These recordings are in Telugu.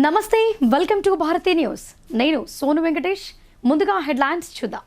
నమస్తే, వెల్కమ్ టు భారతీ న్యూస్. నేను సోను వెంకటేష్. ముందుగా హెడ్లైన్స్ చూద్దాం.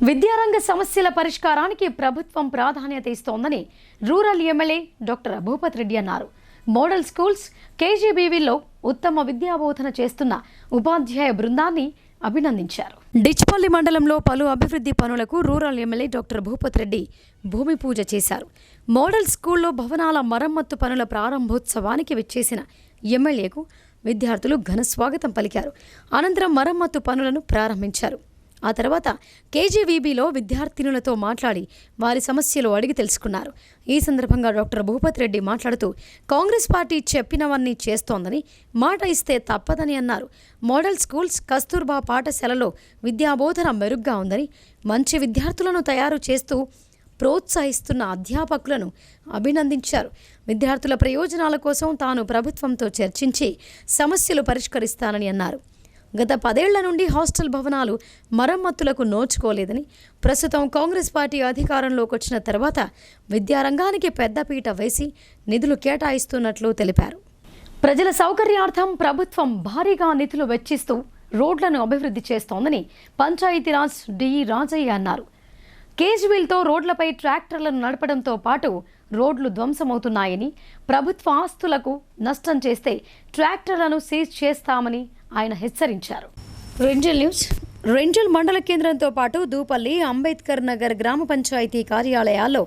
విద్యారంగ సమస్యల పరిష్కారానికి ప్రభుత్వం ప్రాధాన్యత ఇస్తోందని rural MLA doctor Bhupath Reddy అన్నారు. మోడల్ స్కూల్స్, కేజీబీవీల్లో ఉత్తమ విద్యాబోధన చేస్తున్న ఉపాధ్యాయ బృందాన్ని అభినందించారు. డిచ్పల్లి మండలంలో పలు అభివృద్ధి పనులకు rural MLA doctor Bhupath Reddy భూమి పూజ చేశారు. మోడల్ స్కూల్లో భవనాల మరమ్మత్తు పనుల ప్రారంభోత్సవానికి విచ్చేసిన ఎమ్మెల్యేకు విద్యార్థులు ఘన స్వాగతం పలికారు. అనంతరం మరమ్మత్తు పనులను ప్రారంభించారు. ఆ తర్వాత కేజీవీబీలో విద్యార్థినులతో మాట్లాడి వారి సమస్యలు అడిగి తెలుసుకున్నారు. ఈ సందర్భంగా డాక్టర్ భూపత్ రెడ్డి మాట్లాడుతూ కాంగ్రెస్ పార్టీ చెప్పినవన్నీ చేస్తోందని, మాట ఇస్తే తప్పదని అన్నారు. మోడల్ స్కూల్స్, కస్తూర్బా పాఠశాలలో విద్యాబోధన మెరుగ్గా ఉందని, మంచి విద్యార్థులను తయారు చేస్తూ ప్రోత్సహిస్తున్న అధ్యాపకులను అభినందించారు. విద్యార్థుల ప్రయోజనాల కోసం తాను ప్రభుత్వంతో చర్చించి సమస్యలు పరిష్కరిస్తానని అన్నారు. గత 10 ఏళ్ల నుండి హాస్టల్ భవనాలు మరమ్మతులకు నోచుకోలేదని, ప్రస్తుతం కాంగ్రెస్ పార్టీ అధికారంలోకి వచ్చిన తర్వాత విద్యారంగానికి పెద్దపీట వేసి నిధులు కేటాయిస్తున్నట్లు తెలిపారు. ప్రజల సౌకర్యార్థం ప్రభుత్వం భారీగా నిధులు వెచ్చిస్తూ రోడ్లను అభివృద్ధి చేస్తోందని పంచాయతీరాజ్ డిఈ రాజయ్య అన్నారు. కేజ్వీల్తో రోడ్లపై ట్రాక్టర్లను నడపడంతో పాటు రోడ్లు ధ్వంసమవుతున్నాయని, ప్రభుత్వ ఆస్తులకు నష్టం చేస్తే ట్రాక్టర్లను సీజ్ చేస్తామని ఆయన హెచ్చరించారు. రెంజల్ మండల కేంద్రంతో పాటు దూపల్లి, అంబేద్కర్ నగర్ గ్రామ పంచాయతీ కార్యాలయాల్లో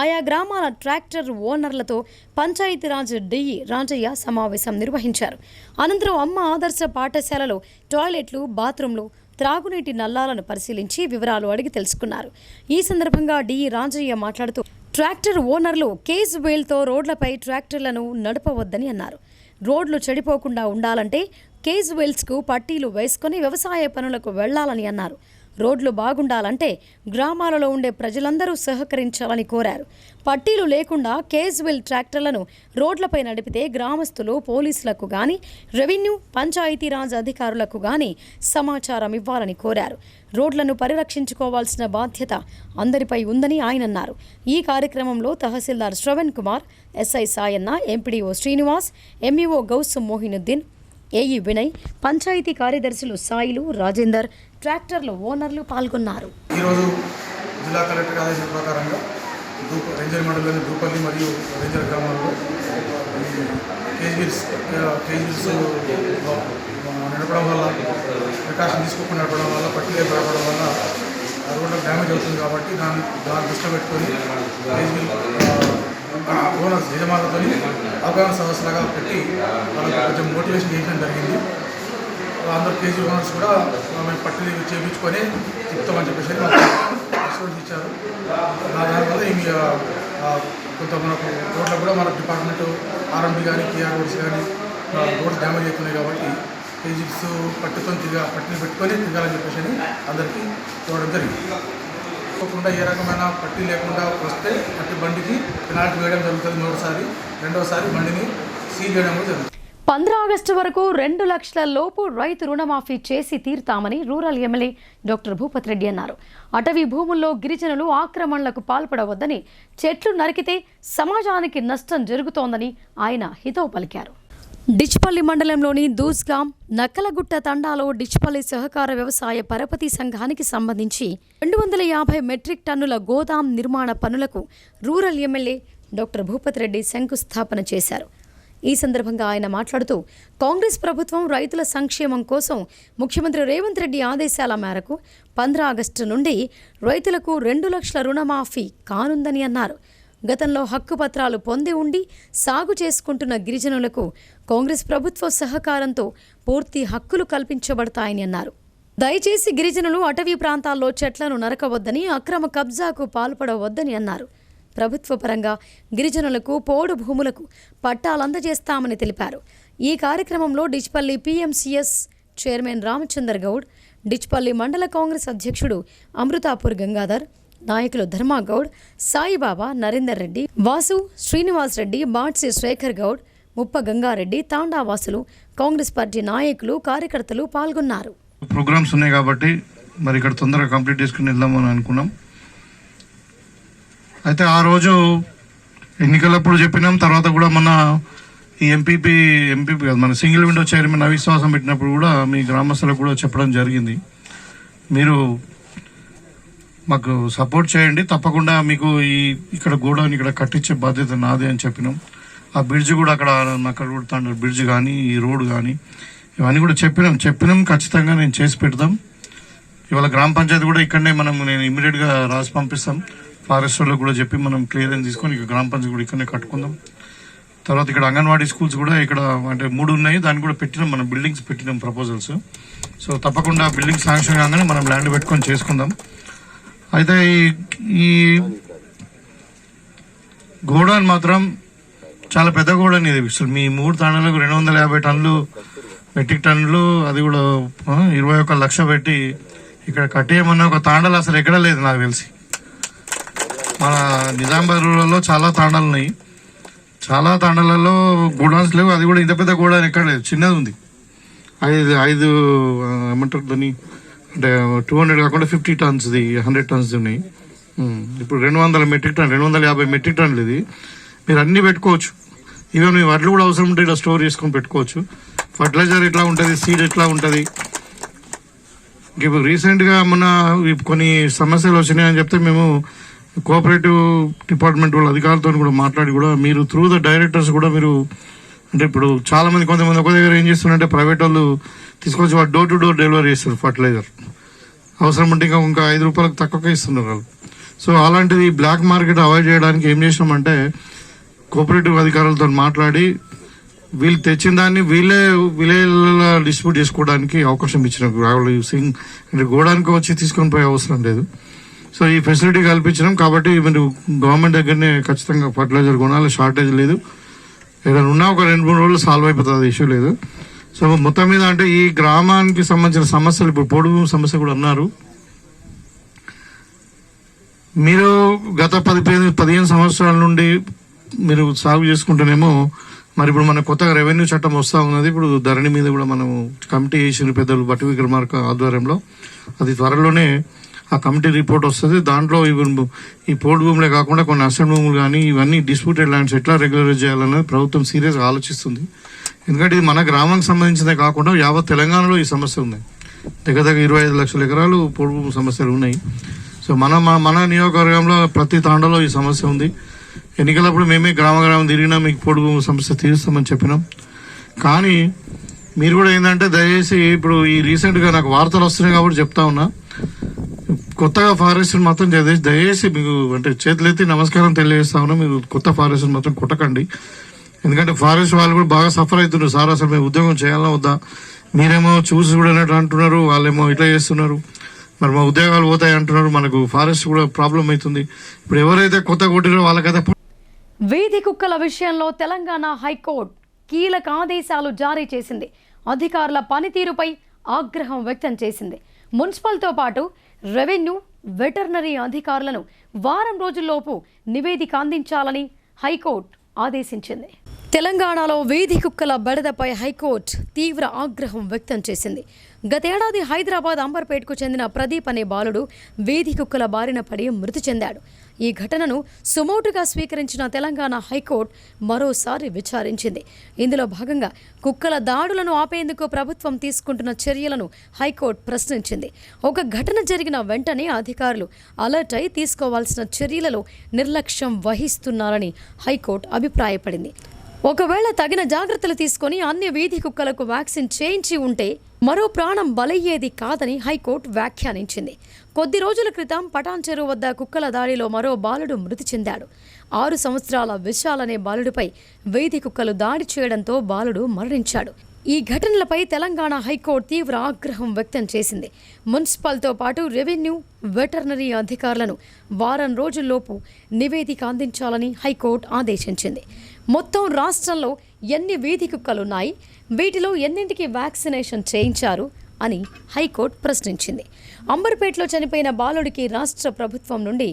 ఆయా గ్రామాల ట్రాక్టర్ ఓనర్లతో పంచాయతీరాజ్ డిఈ రాజయ్య సమావేశం నిర్వహించారు. అనంతరం అమ్మ ఆదర్శ పాఠశాలలో టాయిలెట్లు, బాత్రూంలు, త్రాగునీటి నల్లాలను పరిశీలించి వివరాలు అడిగి తెలుసుకున్నారు. ఈ సందర్భంగా డిఈ రాజయ్య మాట్లాడుతూ ట్రాక్టర్ ఓనర్లు కేజ్ వేల్తో రోడ్లపై ట్రాక్టర్లను నడపవద్దని అన్నారు. రోడ్లు చెడిపోకుండా ఉండాలంటే కేజ్ వేల్స్కు పట్టీలు వేసుకొని వ్యవసాయ పనులకు వెళ్లాలని అన్నారు. రోడ్లు బాగుండాలంటే గ్రామాలలో ఉండే ప్రజలందరూ సహకరించాలని కోరారు. పట్టీలు లేకుండా కేజ్వెల్ ట్రాక్టర్లను రోడ్లపై నడిపితే గ్రామస్తులు పోలీసులకు గాని, రెవెన్యూ, పంచాయతీరాజ్ అధికారులకు గాని సమాచారం ఇవ్వాలని కోరారు. రోడ్లను పరిరక్షించుకోవాల్సిన బాధ్యత అందరిపై ఉందని ఆయన అన్నారు. ఈ కార్యక్రమంలో tahsildar Shravan Kumar, SI Sayanna, MPDO Srinivas, MEO Gousam Mohinuddin, AE Vinay, panchayat కార్యదర్శులు సాయిలు, రాజేందర్, ట్రాక్టర్ల ఓనర్లు పాల్గొన్నారు. ఈరోజు జిల్లా కలెక్టర్ ఆదేశాల ప్రకారంగా రెంజల్ మండలంలోని దూపల్లి మరియు రెంజల్ గ్రామాల్లో కేజీబీస్ నడపడం వల్ల, ప్రికాషన్ తీసుకోకుండా నడపడం వల్ల, పట్టిలే పడడం వల్ల రోడ్లకు డ్యామేజ్ అవుతుంది. కాబట్టి దాన్ని దృష్టిలో పెట్టుకొని కేజీబీ ఓనర్స్ యజమానులతో అవగాహన సదస్సులుగా పెట్టి వాళ్ళకి కొంచెం మోటివేషన్ చేయడం జరిగింది. అందరూ కేజీ ఓనర్స్ కూడా మేము పట్టిలు చేయించుకొని చెప్తామని చెప్పేసి మాకు ఇచ్చారు. దానివల్ల కొంత మనకు రోడ్లో కూడా మన డిపార్ట్మెంట్ ఆర్ఎంపీ కానీ టీఆర్ రోడ్స్ కానీ రోడ్స్ డ్యామేజ్ అవుతున్నాయి కాబట్టి కేజీస్ పట్టిని పెట్టుకొని తిరగాలని చెప్పేసి అందరికీ చూడడం జరిగింది. తప్పకుండా ఏ రకమైన పట్టి లేకుండా వస్తే పట్టి బండికి పెనాల్టీ వేయడం జరుగుతుంది మూడోసారి, రెండోసారి బండిని సీల్ చేయడం కూడా జరుగుతుంది. 15 ఆగస్టు వరకు 2 లక్షల లోపు రైతు రుణమాఫీ చేసి తీరుతామని rural MLA doctor Bhupath Reddy అన్నారు. అటవీ భూముల్లో గిరిజనులు ఆక్రమణలకు పాల్పడవద్దని, చెట్లు నరికితే సమాజానికి నష్టం జరుగుతోందని ఆయన హితవు పలికారు. డిచ్పల్లి మండలంలోని దూస్గాం నక్కలగుట్ట తండాలో డిచ్పల్లి సహకార వ్యవసాయ పరపతి సంఘానికి సంబంధించి 250 మెట్రిక్ టన్నుల గోదాం నిర్మాణ పనులకు rural MLA doctor Bhupath Reddy శంకుస్థాపన చేశారు. ఈ సందర్భంగా ఆయన మాట్లాడుతూ, కాంగ్రెస్ ప్రభుత్వం రైతుల సంక్షేమం కోసం ముఖ్యమంత్రి రేవంత్ రెడ్డి ఆదేశాల మేరకు 15 ఆగస్టు నుండి రైతులకు 2 లక్షల రుణమాఫీ కానుందని అన్నారు. గతంలో హక్కు పత్రాలు పొంది ఉండి సాగు చేసుకుంటున్న గిరిజనులకు కాంగ్రెస్ ప్రభుత్వ సహకారంతో పూర్తి హక్కులు కల్పించబడతాయని అన్నారు. దయచేసి గిరిజనులు అటవీ ప్రాంతాల్లో చెట్లను నరకవద్దని, అక్రమ కబ్జాకు పాల్పడవద్దని అన్నారు. ప్రభుత్వ పరంగా గిరిజనులకు పోడు భూములకు పట్టాలందజేస్తామని తెలిపారు. ఈ కార్యక్రమంలో డిచ్పల్లి పిఎంసిఎస్ చైర్మన్ రామచందర్ గౌడ్, డిచ్పల్లి మండల కాంగ్రెస్ అధ్యక్షుడు అమృతాపూర్ గంగాధర్, నాయకులు ధర్మాగౌడ్, సాయిబాబా, నరేందర్ రెడ్డి, వాసు, శ్రీనివాస్ రెడ్డి, బాట్సి శేఖర్ గౌడ్, ముప్ప గంగారెడ్డి, తాండావాసులు, కాంగ్రెస్ పార్టీ నాయకులు, కార్యకర్తలు పాల్గొన్నారు. ప్రోగ్రామ్స్ ఉన్నాయి కాబట్టి మరి ఇక్కడ తొందరగా కంప్లీట్ చేసుకుని వెళ్దామని అనుకున్నాం. అయితే ఆ రోజు ఎన్నికలప్పుడు చెప్పినాం, తర్వాత కూడా మన ఈ ఎంపీపీ కాదు, మన సింగిల్ విండో చైర్మన్ అవిశ్వాసం పెట్టినప్పుడు కూడా మీ గ్రామస్తులకు కూడా చెప్పడం జరిగింది. మీరు మాకు సపోర్ట్ చేయండి, తప్పకుండా మీకు ఇక్కడ గోడౌన్ ఇక్కడ కట్టించే బాధ్యత నాదే అని చెప్పినాం. ఆ బ్రిడ్జ్ కూడా అక్కడ నక్కలగుట్ట బ్రిడ్జ్ కానీ ఈ రోడ్ కానీ ఇవన్నీ కూడా చెప్పినాం ఖచ్చితంగా నేను చేసి పెడతాం. ఇవాళ గ్రామ పంచాయతీ కూడా ఇక్కడనే నేను ఇమీడియట్గా రాసి పంపిస్తాం. ఫారెస్ట్ వాళ్ళకి కూడా చెప్పి మనం క్లియరెన్స్ తీసుకొని ఇక గ్రామ పంచాయతీ కూడా ఇక్కడనే కట్టుకుందాం. తర్వాత ఇక్కడ అంగన్వాడీ స్కూల్స్ కూడా ఇక్కడ అంటే 3 ఉన్నాయి, దాన్ని కూడా పెట్టినాం, మనం బిల్డింగ్స్ పెట్టినాం ప్రపోజల్స్. సో తప్పకుండా బిల్డింగ్ శాంక్షన్ కాగానే మనం ల్యాండ్ పెట్టుకొని చేసుకుందాం. అయితే ఈ గోడౌన్ మాత్రం చాలా పెద్ద గోడౌన్ ఇది. మీ 3 తాండాలకు 250 టన్నులు మెట్రిక్ టన్నులు, అది కూడా 21 లక్ష పెట్టి ఇక్కడ కట్టేయమన్న ఒక తాండాలు అసలు ఎక్కడ లేదు నాకు తెలిసి. మన నిజామాబాద్ రూరల్లో చాలా తాండాలు ఉన్నాయి, చాలా తాండాలలో గోడౌన్స్ లేవు. అది కూడా ఇంత పెద్ద గోడౌన్ ఎక్కడ లేదు, చిన్నది ఉంది. 5 ఏమంటారు దాన్ని అంటే 200 కాకుండా 50 టన్స్ది 100 టన్స్ ఉన్నాయి. ఇప్పుడు 200 మెట్రిక్ టన్ 250 మెట్రిక్ టన్నులు ఇది. మీరు అన్నీ పెట్టుకోవచ్చు. ఈవెన్ మీ వడ్లు కూడా అవసరం ఉంటే ఇలా స్టోర్ చేసుకొని పెట్టుకోవచ్చు. ఫర్టిలైజర్ ఎట్లా ఉంటుంది, సీడ్ ఎట్లా ఉంటుంది. ఇప్పుడు రీసెంట్గా మన కొన్ని సమస్యలు వచ్చినాయని చెప్తే మేము కోఆపరేటివ్ డిపార్ట్మెంట్ వాళ్ళ అధికారులతో కూడా మాట్లాడి కూడా మీరు త్రూ ద డైరెక్టర్స్ కూడా మీరు అంటే ఇప్పుడు చాలా మంది కొంతమంది ఒక దగ్గర ఏం చేస్తున్నారంటే ప్రైవేట్ వాళ్ళు తీసుకొచ్చి వాళ్ళు డోర్ టు డోర్ డెలివరీ చేస్తారు ఫర్టిలైజర్. అవసరం ఉంటే ఇంకా 5 రూపాయలకు తక్కువగా ఇస్తున్నారు వాళ్ళు. సో అలాంటిది బ్లాక్ మార్కెట్ అవాయిడ్ చేయడానికి ఏం చేసినామంటే కోఆపరేటివ్ అధికారులతో మాట్లాడి వీళ్ళు తెచ్చిన దాన్ని వీళ్ళే విలేజ్లలో డిస్ట్రిబ్యూట్ చేసుకోవడానికి అవకాశం ఇచ్చినాం. అంటే గోడానికి వచ్చి తీసుకొని పోయే అవసరం లేదు. సో ఈ ఫెసిలిటీ కల్పించినాం కాబట్టి మీరు గవర్నమెంట్ దగ్గరనే ఖచ్చితంగా ఫర్టిలైజర్ కొనాలి, షార్టేజ్ లేదు. ఏదైనా ఉన్నా ఒక 2-3 రోజులు సాల్వ్ అయిపోతుంది, ఇష్యూ లేదు. సో మొత్తం మీద అంటే ఈ గ్రామానికి సంబంధించిన సమస్యలు ఇప్పుడు పొడుగు సమస్య కూడా అన్నారు. మీరు గత 15 సంవత్సరాల నుండి మీరు సాగు చేసుకుంటేనేమో మరి ఇప్పుడు మన కొత్తగా రెవెన్యూ చట్టం వస్తూ ఉన్నది. ఇప్పుడు ధరణి మీద కూడా మనం కమిటీ వేసిన పెద్దలు బట్టి విక్రమార్క ఆధ్వర్యంలో అది త్వరలోనే ఆ కమిటీ రిపోర్ట్ వస్తుంది. దాంట్లో ఈ పోర్ట్ భూములే కాకుండా కొన్ని అసెంట్ భూములు కానీ ఇవన్నీ డిస్ప్యూటెడ్ ల్యాండ్స్ ఎట్లా రెగ్యులరైజ్ చేయాలనేది ప్రభుత్వం సీరియస్గా ఆలోచిస్తుంది. ఎందుకంటే ఇది మన గ్రామానికి సంబంధించిందే కాకుండా యావత్ తెలంగాణలో ఈ సమస్య ఉంది. దగ్గర 25 లక్షల ఎకరాలు పోర్ట్ భూమి సమస్యలు ఉన్నాయి. సో మన నియోజకవర్గంలో ప్రతి తాండాలో ఈ సమస్య ఉంది. ఎన్నికలప్పుడు మేమే గ్రామం తిరిగినా మీకు పోర్ట్ భూమి సమస్య తీరుస్తామని చెప్పినాం. కానీ మీరు కూడా ఏంటంటే దయచేసి ఇప్పుడు ఈ రీసెంట్గా నాకు వార్తలు వస్తున్నాయి కాబట్టి చెప్తా ఉన్నా, కొత్తగా ఫారెస్ట్ మాత్రం దయచేసి మీకు అంటే చేతులెత్తి నమస్కారం తెలియజేస్తా ఉన్నా, మీరు కొత్త ఫారెస్ట్ మాత్రం కొట్టకండి. ఎందుకంటే ఫారెస్ట్ వాళ్ళు కూడా బాగా సఫర్ అవుతున్నారు. సార్ అసలు మేము ఉద్యోగం చేయాలా వద్దా, మీరేమో చూసి చూడనట్టు అంటున్నారు, వాళ్ళేమో ఇట్లా చేస్తున్నారు. మరి మా ఉద్యోగాలు పోతాయి అంటున్నారు, మనకు ఫారెస్ట్ కూడా ప్రాబ్లం అవుతుంది. ఇప్పుడు ఎవరైతే కొత్త కొట్టిరో వాళ్ళకైతే. వీధి కుక్కల విషయంలో తెలంగాణ హైకోర్టు కీలక ఆదేశాలు జారీ చేసింది. అధికారుల పనితీరుపై ఆగ్రహం వ్యక్తం చేసింది. మున్సిపల్తో పాటు రెవెన్యూ, వెటర్నరీ అధికారులను వారం రోజుల్లోపు నివేదిక అందించాలని హైకోర్టు ఆదేశించింది. తెలంగాణలో వీధి కుక్కల బెడదపై హైకోర్టు తీవ్ర ఆగ్రహం వ్యక్తం చేసింది. గతేడాది హైదరాబాద్ అంబర్పేటకు చెందిన ప్రదీప్ అనే బాలుడు వీధి కుక్కల బారిన పడి మృతి చెందాడు. ఈ ఘటనను సుమోటుగా స్వీకరించిన తెలంగాణ హైకోర్టు మరోసారి విచారించింది. ఇందులో భాగంగా కుక్కల దాడులను ఆపేందుకు ప్రభుత్వం తీసుకుంటున్న చర్యలను హైకోర్టు ప్రశ్నించింది. ఒక ఘటన జరిగిన వెంటనే అధికారులు అలర్ట్ అయి తీసుకోవాల్సిన చర్యలలో నిర్లక్ష్యం వహిస్తున్నారని హైకోర్టు అభిప్రాయపడింది. ఒకవేళ తగిన జాగ్రత్తలు తీసుకొని అన్ని వీధి కుక్కలకు వ్యాక్సిన్ చేయించి ఉంటే మరో ప్రాణం బలయ్యేది కాదని హైకోర్టు వ్యాఖ్యానించింది. కొద్ది రోజుల క్రితం పటాన్ చెరువు వద్ద కుక్కల దాడిలో మరో బాలుడు మృతి చెందాడు. 6 సంవత్సరాల విశాల్ అనే బాలుడిపై వీధి కుక్కలు దాడి చేయడంతో బాలుడు మరణించాడు. ఈ ఘటనలపై తెలంగాణ హైకోర్టు తీవ్ర ఆగ్రహం వ్యక్తం చేసింది. మున్సిపల్తో పాటు రెవెన్యూ, వెటర్నరీ అధికారులను వారం రోజుల్లోపు నివేదిక అందించాలని హైకోర్టు ఆదేశించింది. మొత్తం రాష్ట్రంలో ఎన్ని వీధి కుక్కలున్నాయి, వీటిలో ఎన్నింటికి వ్యాక్సినేషన్ చేయించారు అని హైకోర్టు ప్రశ్నించింది. అంబర్పేటలో చనిపోయిన బాలుడికి రాష్ట్ర ప్రభుత్వం నుండి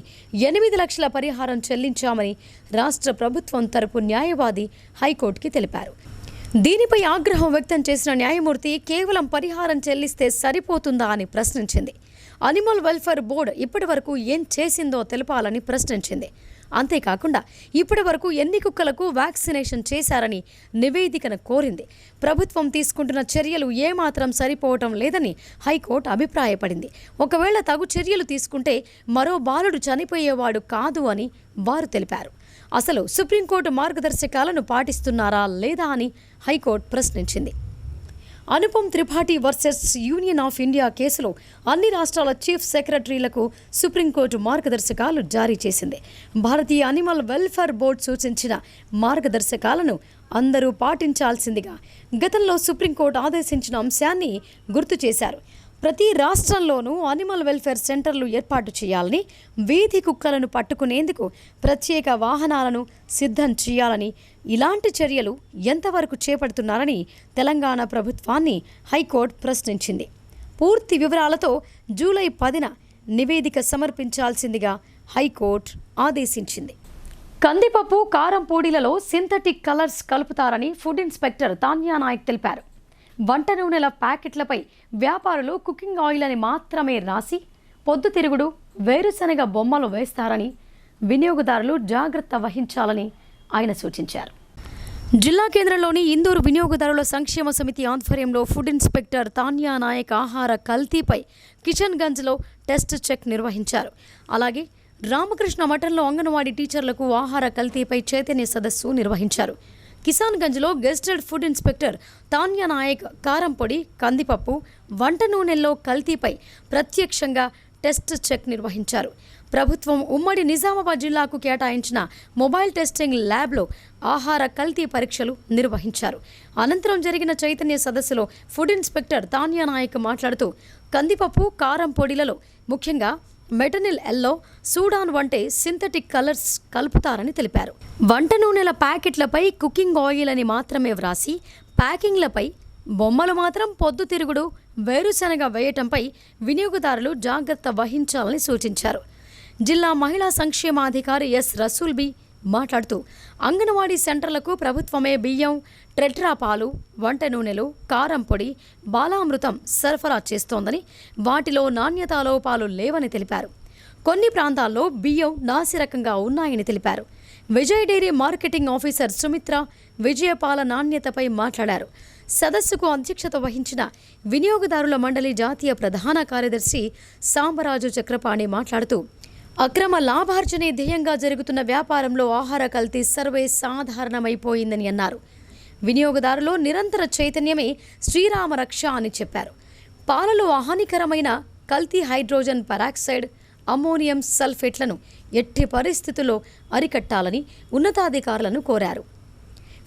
8 లక్షల పరిహారం చెల్లించామని రాష్ట్ర ప్రభుత్వం తరపు న్యాయవాది హైకోర్టుకి తెలిపారు. దీనిపై ఆగ్రహం వ్యక్తం చేసిన న్యాయమూర్తి కేవలం పరిహారం చెల్లిస్తే సరిపోతుందా అని ప్రశ్నించింది. అనిమల్ వెల్ఫేర్ బోర్డు ఇప్పటి వరకు ఏం చేసిందో తెలపాలని ప్రశ్నించింది. అంతేకాకుండా ఇప్పటి వరకు ఎన్ని కుక్కలకు వ్యాక్సినేషన్ చేశారని నివేదికను కోరింది. ప్రభుత్వం తీసుకుంటున్న చర్యలు ఏమాత్రం సరిపోవటం లేదని హైకోర్టు అభిప్రాయపడింది. ఒకవేళ తగు చర్యలు తీసుకుంటే మరో బాలుడు చనిపోయేవాడు కాదు అని వారు తెలిపారు. అసలు సుప్రీంకోర్టు మార్గదర్శకాలను పాటిస్తున్నారా లేదా అని హైకోర్టు ప్రశ్నించింది. Anupam Tripathi versus union of India కేసులో అన్ని రాష్ట్రాల చీఫ్ సెక్రటరీలకు సుప్రీంకోర్టు మార్గదర్శకాలు జారీ చేసింది. భారతీయ అనిమల్ వెల్ఫేర్ బోర్డు సూచించిన మార్గదర్శకాలను అందరూ పాటించాల్సిందిగా గతంలో సుప్రీంకోర్టు ఆదేశించిన అంశాన్ని గుర్తు చేశారు. ప్రతి రాష్ట్రంలోనూ అనిమల్ వెల్ఫేర్ సెంటర్లు ఏర్పాటు చేయాలని, వీధి కుక్కలను పట్టుకునేందుకు ప్రత్యేక వాహనాలను సిద్ధం చేయాలని, ఇలాంటి చర్యలు ఎంతవరకు చేపడుతున్నారని తెలంగాణ ప్రభుత్వాన్ని హైకోర్టు ప్రశ్నించింది. పూర్తి వివరాలతో జూలై 10న నివేదిక సమర్పించాల్సిందిగా హైకోర్టు ఆదేశించింది. కందిపప్పు, కారం పొడిలలో సింథటిక్ కలర్స్ కలుపుతారని ఫుడ్ ఇన్స్పెక్టర్ తాన్యా నాయక్ తెలిపారు. వంట నూనెల ప్యాకెట్లపై వ్యాపారులు కుకింగ్ ఆయిల్ అని మాత్రమే రాసి పొద్దుతిరుగుడు, వేరుశనగ బొమ్మలు వేస్తారని వినియోగదారులు జాగ్రత్త వహించాలని ఆయన సూచించారు. జిల్లా కేంద్రంలోని ఇందూరు వినియోగదారుల సంక్షేమ సమితి ఆధ్వర్యంలో ఫుడ్ ఇన్స్పెక్టర్ తాన్యా నాయక్ ఆహార కల్తీపై కిషన్గంజ్లో టెస్ట్ చెక్ నిర్వహించారు. అలాగే రామకృష్ణ మఠంలో అంగన్వాడీ టీచర్లకు ఆహార కల్తీపై చైతన్య సదస్సు నిర్వహించారు. కిసాన్గంజ్లో గెస్టెడ్ ఫుడ్ ఇన్స్పెక్టర్ తాన్యా నాయక్ కారం పొడి, కందిపప్పు, వంట నూనెల్లో కల్తీపై ప్రత్యక్షంగా టెస్ట్ చెక్ నిర్వహించారు. ప్రభుత్వం ఉమ్మడి నిజామాబాద్ జిల్లాకు కేటాయించిన మొబైల్ టెస్టింగ్ ల్యాబ్లో ఆహార కల్తీ పరీక్షలు నిర్వహించారు. అనంతరం జరిగిన చైతన్య సదస్సులో ఫుడ్ ఇన్స్పెక్టర్ తాన్యా నాయక్ మాట్లాడుతూ కందిపప్పు, కారం పొడిలలో ముఖ్యంగా మెటనిల్ ఎల్లో, సూడాన్ వంటి సింథటిక్ కలర్స్ కలుపుతారని తెలిపారు. వంట నూనెల ప్యాకెట్లపై కుకింగ్ ఆయిల్ అని మాత్రమే వ్రాసి ప్యాకింగ్లపై బొమ్మలు మాత్రం పొద్దుతిరుగుడు, వేరుశనగ వేయటంపై వినియోగదారులు జాగ్రత్త వహించాలని సూచించారు. జిల్లా మహిళా సంక్షేమాధికారి ఎస్ రసూల్బీ మాట్లాడుతూ అంగన్వాడీ సెంటర్లకు ప్రభుత్వమే బియ్యం, ట్రెట్రా పాలు, వంట నూనెలు, కారం పొడి, బాలామృతం సరఫరా చేస్తోందని, వాటిలో నాణ్యతా లోపాలు లేవని తెలిపారు. కొన్ని ప్రాంతాల్లో బియ్యం నాసిరకంగా ఉన్నాయని తెలిపారు. Vijay dairy marketing officer Sumitra విజయపాల నాణ్యతపై మాట్లాడారు. సదస్సుకు అధ్యక్షత వహించిన వినియోగదారుల మండలి జాతీయ ప్రధాన కార్యదర్శి సాంబరాజు చక్రపాణి మాట్లాడుతూ అక్రమ లాభార్జనే ధ్యేయంగా జరుగుతున్న వ్యాపారంలో ఆహార కల్తీ సర్వే సాధారణమైపోయిందని అన్నారు. వినియోగదారులో నిరంతర చైతన్యమే శ్రీరామ రక్ష అని చెప్పారు. పాలలో హానికరమైన కల్తీ హైడ్రోజన్ పెరాక్సైడ్, అమ్మోనియం సల్ఫేట్లను ఎట్టి పరిస్థితుల్లో అరికట్టాలని ఉన్నతాధికారులను కోరారు.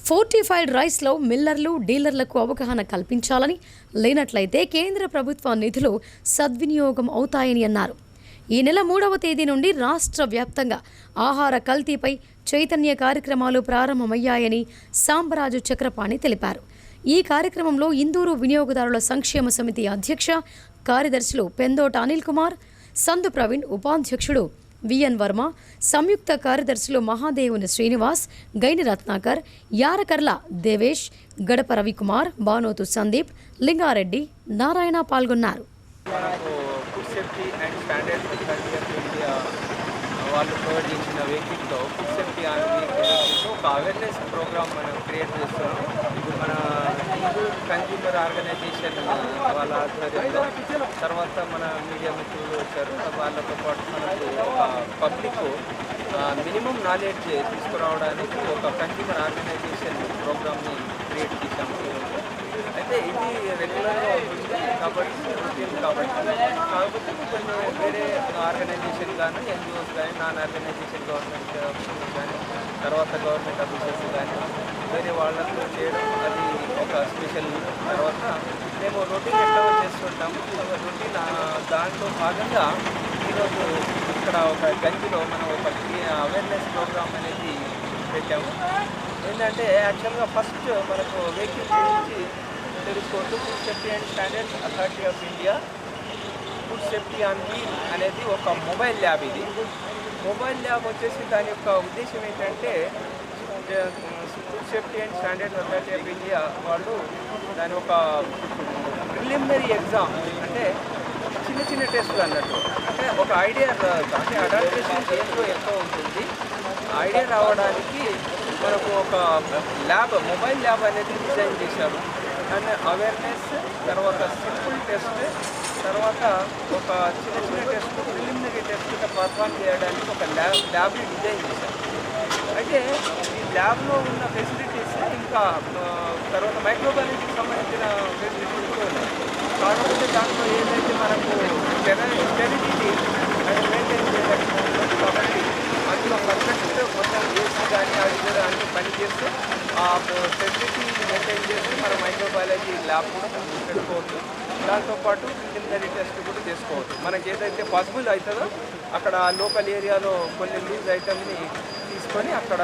ఫోర్టిఫైడ్ రైస్లో మిల్లర్లు డీలర్లకు అవగాహన కల్పించాలని, లేనట్లయితే కేంద్ర ప్రభుత్వ నిధులు సద్వినియోగం అవుతాయని అన్నారు. ఈ నెల 3వ తేదీ నుండి రాష్ట్ర వ్యాప్తంగా ఆహార కల్తీపై చైతన్య కార్యక్రమాలు ప్రారంభమయ్యాయని సాంబరాజు చక్రపాణి తెలిపారు. ఈ కార్యక్రమంలో ఇందూరు వినియోగదారుల సంక్షేమ సమితి అధ్యక్ష కార్యదర్శులు పెందోట అనిల్ కుమార్, సందు ప్రవీణ్, ఉపాధ్యక్షుడు విఎన్ వర్మ, సంయుక్త కార్యదర్శులు మహాదేవుని శ్రీనివాస్, గైని రత్నాకర్, యారకర్ల దేవేష్, గడప రవికుమార్, బానోతు సందీప్, లింగారెడ్డి, నారాయణ పాల్గొన్నారు. Food safety and standards authority of India వాళ్ళు ప్రొవైడ్ చేసిన వెహికల్లో ఫుడ్ సేఫ్టీ అనేది ఒక అవేర్నెస్ ప్రోగ్రామ్ మనం క్రియేట్ చేస్తున్నాం. ఇప్పుడు మన హిందూ కన్జ్యూమర్ ఆర్గనైజేషన్ వాళ్ళ ఆధ్వర్యంలో, తర్వాత మన మీడియా మిత్రులు వచ్చారు, వాళ్ళతో పాటు మనకు ఒక పబ్లిక్ మినిమం నాలెడ్జ్ తీసుకురావడానికి ఒక కన్జ్యూమర్ ఆర్గనైజేషన్ ప్రోగ్రామ్ని క్రియేట్ చేశాము. అయితే ఇది రెగ్యులర్గా ఉంటుంది కాబట్టి రొటీన్ కాబట్టి కొన్ని వేరే ఆర్గనైజేషన్ కానీ ఎన్జిఓస్ కానీ నాన్ ఆర్గనైజేషన్ గవర్నమెంట్ ఆఫీసర్స్ కానీ తర్వాత గవర్నమెంట్ ఆఫీసర్స్ కానీ వేరే వాళ్ళతో చేయడం అది ఒక స్పెషల్. తర్వాత మేము రొటీన్ ఎట్లా చేస్తుంటాము, రొటీన్ దాంట్లో భాగంగా ఈరోజు ఇక్కడ ఒక గంజిలో మనం ఒక అవేర్నెస్ ప్రోగ్రామ్ అనేది పెట్టాము. ఏంటంటే యాక్చువల్గా ఫస్ట్ మనకు వెహికల్ గురించి తెలుసుకోవచ్చు. Food safety and standards authority of India food safety on wheel అనేది ఒక మొబైల్ ల్యాబ్. ఇది మొబైల్ ల్యాబ్ వచ్చేసి దాని యొక్క ఉద్దేశం ఏంటంటే food safety and standards authority of India వాళ్ళు దాని ఒక ప్రిలిమినరీ ఎగ్జామ్ అంటే చిన్న చిన్న టెస్టులు అన్నట్టు, అంటే ఒక ఐడియా అంటే అడల్ట్రేషన్ దేంట్లో ఎక్కువ ఉంటుంది ఐడియా రావడానికి మనకు ఒక ల్యాబ్ మొబైల్ ల్యాబ్ అనేది డిజైన్ చేశారు. అండ్ అవేర్నెస్, తర్వాత సింపుల్ టెస్ట్, తర్వాత ఒక చిన్న చిన్న టెస్ట్ ప్రిలిమినరీ టెస్ట్ పర్ఫామ్ చేయడానికి ఒక ల్యాబ్ని డిజైన్ చేశారు. అయితే ఈ ల్యాబ్లో ఉన్న ఫెసిలిటీస్ ఇంకా తర్వాత మైక్రోబయాలజీకి సంబంధించిన ఫెసిలిటీస్ కూడా ఉన్నాయి. కాకపోతే దాంట్లో ఏదైతే మనకు స్టెరిలిటీ అది మెయింటైన్ చేయడానికి కాబట్టి అందులో పర్ఫెక్ట్ మొత్తం ఏసీ కానీ అవి కూడా అన్ని పనిచేస్తే ఆ ఫెసిలిటీ మెయింటైన్ చేసి మన మైక్రోబయాలజీ ల్యాబ్ కూడా పెట్టుకోవచ్చు. దాంతోపాటు ప్రిలిమినరీ టెస్ట్ కూడా చేసుకోవచ్చు. మనకి ఏదైతే పాసిబుల్ అవుతుందో అక్కడ లోకల్ ఏరియాలో కొన్ని లూజ్ ఐటమ్ని తీసుకొని అక్కడ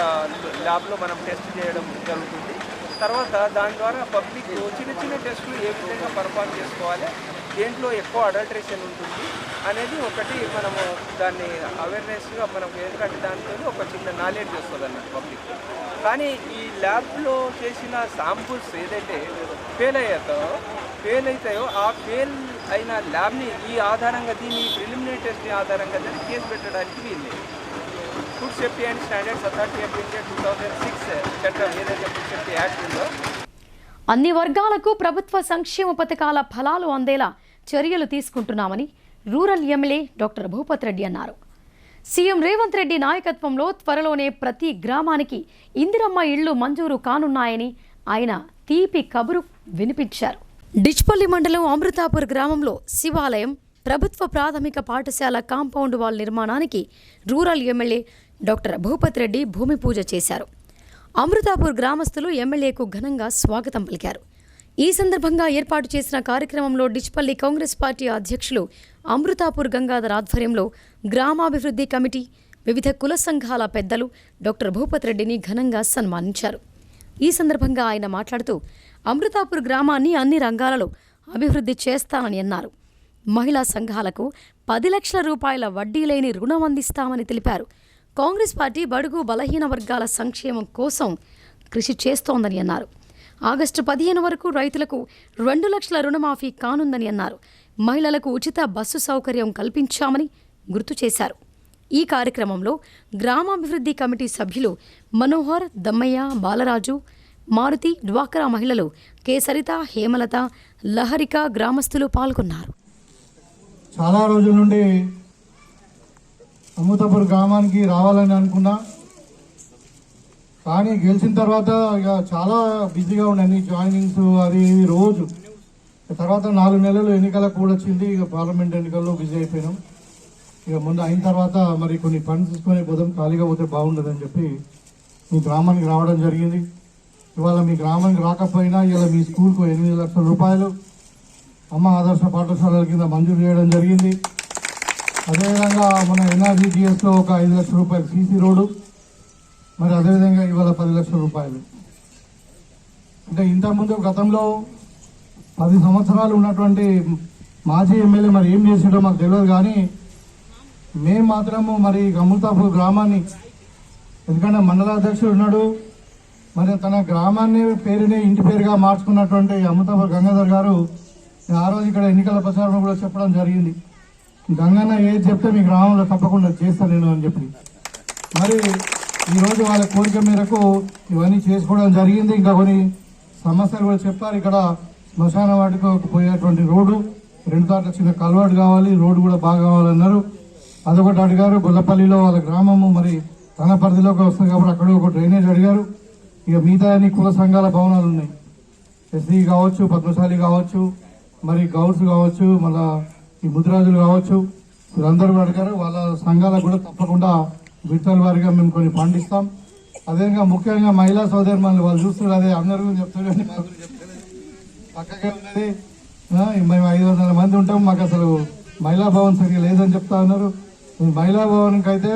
ల్యాబ్లో మనం టెస్ట్ చేయడం జరుగుతుంది. తర్వాత దాని ద్వారా పబ్లిక్ చిన్న చిన్న టెస్టులు ఏ విధంగా పర్ఫామ్ చేసుకోవాలి, దేంట్లో ఎక్కువ అడల్ట్రేషన్ ఉంటుంది అనేది ఒకటి మనము దాన్ని అవేర్నెస్గా మనకు ఎందుకంటే దాంట్లో ఒక చిన్న నాలెడ్జ్ వస్తుంది అన్నట్టు పబ్లిక్. కానీ ఈ ల్యాబ్లో చేసిన శాంపుల్స్ ఏదైతే ఫెయిల్ అవుతాయో ఆ ఫెయిల్ అయిన ల్యాబ్ని ఈ ఆధారంగా దీని ప్రిలిమినరీ టెస్ట్ ఆధారంగా దాన్ని కేసు పెట్టడానికి వీల్లేదు. Food safety and standards authority of India 2006 చట్టం ఏదైతే ఫుడ్ సేఫ్టీ యాక్ట్ ఉందో అన్ని వర్గాలకు ప్రభుత్వ సంక్షేమ పథకాల ఫలాలు అందేలా చర్యలు తీసుకుంటున్నామని rural MLA doctor Bhupath Reddy అన్నారు. సీఎం రేవంత్ రెడ్డి నాయకత్వంలో త్వరలోనే ప్రతి గ్రామానికి ఇందిరమ్మ ఇళ్లు మంజూరు కానున్నాయని ఆయన తీపి కబురు వినిపించారు. డిచ్పల్లి మండలం అమృతాపూర్ గ్రామంలో శివాలయం, ప్రభుత్వ ప్రాథమిక పాఠశాల కాంపౌండ్ వాల్ నిర్మాణానికి rural MLA doctor Bhupath Reddy భూమి పూజ చేశారు. అమృతాపూర్ గ్రామస్తులు ఎమ్మెల్యేకు ఘనంగా స్వాగతం పలికారు. ఈ సందర్భంగా ఏర్పాటు చేసిన కార్యక్రమంలో డిచ్పల్లి కాంగ్రెస్ పార్టీ అధ్యక్షులు అమృతాపూర్ గంగాధర్ ఆధ్వర్యంలో గ్రామాభివృద్ధి కమిటీ, వివిధ కుల సంఘాల పెద్దలు డాక్టర్ భూపత్ రెడ్డిని ఘనంగా సన్మానించారు. ఈ సందర్భంగా ఆయన మాట్లాడుతూ అమృతాపూర్ గ్రామాన్ని అన్ని రంగాలలో అభివృద్ధి చేస్తానని అన్నారు. మహిళా సంఘాలకు 10 లక్షల రూపాయల వడ్డీ లేని రుణం అందిస్తామని తెలిపారు. కాంగ్రెస్ పార్టీ బడుగు బలహీన వర్గాల సంక్షేమం కోసం కృషి చేస్తోందని అన్నారు. ఆగస్టు 15 వరకు రైతులకు 2 లక్షల రుణమాఫీ కానుందని అన్నారు. మహిళలకు ఉచిత బస్సు సౌకర్యం కల్పించామని గుర్తు చేశారు. ఈ కార్యక్రమంలో గ్రామాభివృద్ధి కమిటీ సభ్యులు మనోహర్, దమ్మయ్య, బాలరాజు, మారుతి, డ్వాక్రా మహిళలు కేసరిత, హేమలత, లహరిక గ్రామస్తులు పాల్గొన్నారు. చాలా రోజుల నుండి అమృతాపూర్ గ్రామానికి రావాలని అనుకున్నా, కానీ గెలిచిన తర్వాత ఇక చాలా బిజీగా ఉండండి, జాయినింగ్స్ అది రోజు. తర్వాత 4 నెలలు ఎన్నికల కూడా వచ్చింది, ఇక పార్లమెంట్ ఎన్నికల్లో బిజీ అయిపోయినాం. ఇక ముందు అయిన తర్వాత మరి కొన్ని ఫండ్స్ తీసుకొని పోదాం, ఖాళీగా పోతే బాగుండదని చెప్పి మీ గ్రామానికి రావడం జరిగింది. ఇవాళ మీ గ్రామానికి రాకపోయినా ఇవాళ మీ స్కూల్కు 8 లక్షల రూపాయలు అమ్మ ఆదర్శ పాఠశాలల కింద మంజూరు చేయడం జరిగింది. అదేవిధంగా మన ఎన్ఆర్జీటీఎస్లో ఒక 5 లక్షల రూపాయలు సీసీ రోడ్డు, మరి అదేవిధంగా ఇవాళ 10 లక్షల రూపాయలు. అంటే ఇంతకుముందు గతంలో 10 సంవత్సరాలు ఉన్నటువంటి మాజీ ఎమ్మెల్యే మరి ఏం చేసిండో మాకు తెలియదు, కానీ మేము మాత్రము మరి అమృతాపూర్ గ్రామాన్ని, ఎందుకంటే మండల అధ్యక్షుడు ఉన్నాడు, మరి తన గ్రామాన్ని పేరుని ఇంటి పేరుగా మార్చుకున్నటువంటి అమృతాపూర్ గంగాధర్ గారు ఆ రోజు ఇక్కడ ఎన్నికల ప్రచారంలో కూడా చెప్పడం జరిగింది, గంగన్న ఏది చెప్తే మీ గ్రామంలో తప్పకుండా చేస్తాను నేను అని చెప్పి. మరి ఈరోజు వాళ్ళ కోరిక మేరకు ఇవన్నీ చేసుకోవడం జరిగింది. ఇంకా కొన్ని సమస్యలు కూడా చెప్పారు. ఇక్కడ శ్మశాన వాటికి పోయేటువంటి రోడ్డు 2 దాకా చిన్న కల్వర్ట్ కావాలి, రోడ్డు కూడా బాగా కావాలన్నారు. అదొకటి అడిగారు. గొల్లపల్లిలో వాళ్ళ గ్రామము మరి తన పరిధిలోకి వస్తుంది కాబట్టి అక్కడ ఒక డ్రైనేజ్ అడిగారు. ఇక మిగతా అన్ని కుల సంఘాల భవనాలు ఉన్నాయి, ఎస్సీ కావచ్చు, పద్మశాలి కావచ్చు, మరి గౌడ్స్ కావచ్చు, మళ్ళా ఈ ముద్రాజులు కావచ్చు, వీళ్ళందరూ కూడా అడిగారు. వాళ్ళ సంఘాలకు కూడా తప్పకుండా విడతల వారిగా మేము కొన్ని ఫండ్ ఇస్తాం. అదేవిధంగా ముఖ్యంగా మహిళా సోదరు మనల్ని వాళ్ళు చూస్తున్నారు, అదే అందరూ చెప్తారు కానీ మాకు చెప్తారు, పక్కకే ఉన్నది. మేము 500 మంది ఉంటాం, మాకు అసలు మహిళా భవన్ సరిగ్గా లేదని చెప్తా ఉన్నారు. మహిళా భవన్కి అయితే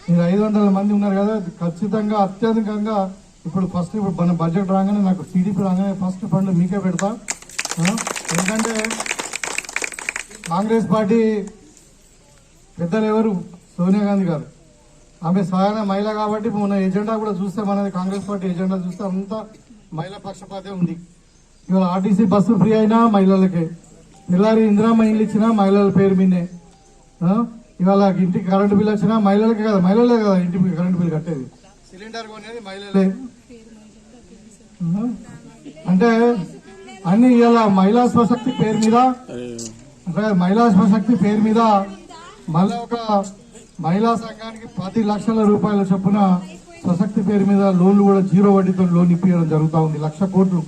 మీరు 500 మంది ఉన్నారు కదా, ఖచ్చితంగా అత్యధికంగా ఇప్పుడు మన బడ్జెట్ రాగానే, నాకు టీడీపీ రాగానే ఫస్ట్ ఫండ్ మీకే పెడతా. ఎందుకంటే కాంగ్రెస్ పార్టీ పెద్దలు ఎవరు, సోనియా గాంధీ గారు, ఆమె స్వయాన మహిళ కాబట్టి మన ఎజెండా కూడా చూస్తే, మనది కాంగ్రెస్ పార్టీ ఎజెండా చూస్తే అంతా మహిళా పక్షపాతే ఉంది. ఇవాళ ఆర్టీసీ బస్సు ఫ్రీ అయినా మహిళలకే, పిల్లారి ఇందిరామ్మ ఇల్లు ఇచ్చినా మహిళల పేరు మీదే, ఇవాళ ఇంటికి కరెంటు బిల్ వచ్చినా మహిళలకే కదా, మహిళలే కదా ఇంటికి కరెంటు బిల్ కట్టేది, సిలిండర్ కొనేది మహిళలే. అంటే అన్ని ఇవాళ మహిళా స్వశక్తి పేరు మీద, అంటే మహిళా స్వశక్తి పేరు మీద మళ్ళీ ఒక మహిళా సంఘానికి 10 లక్షల రూపాయల చొప్పున స్వశక్తి పేరు మీద లోన్లు కూడా 0 వడ్డీతో లోన్ ఇప్పించడం జరుగుతూ ఉంది. 1,00,000 కోట్లు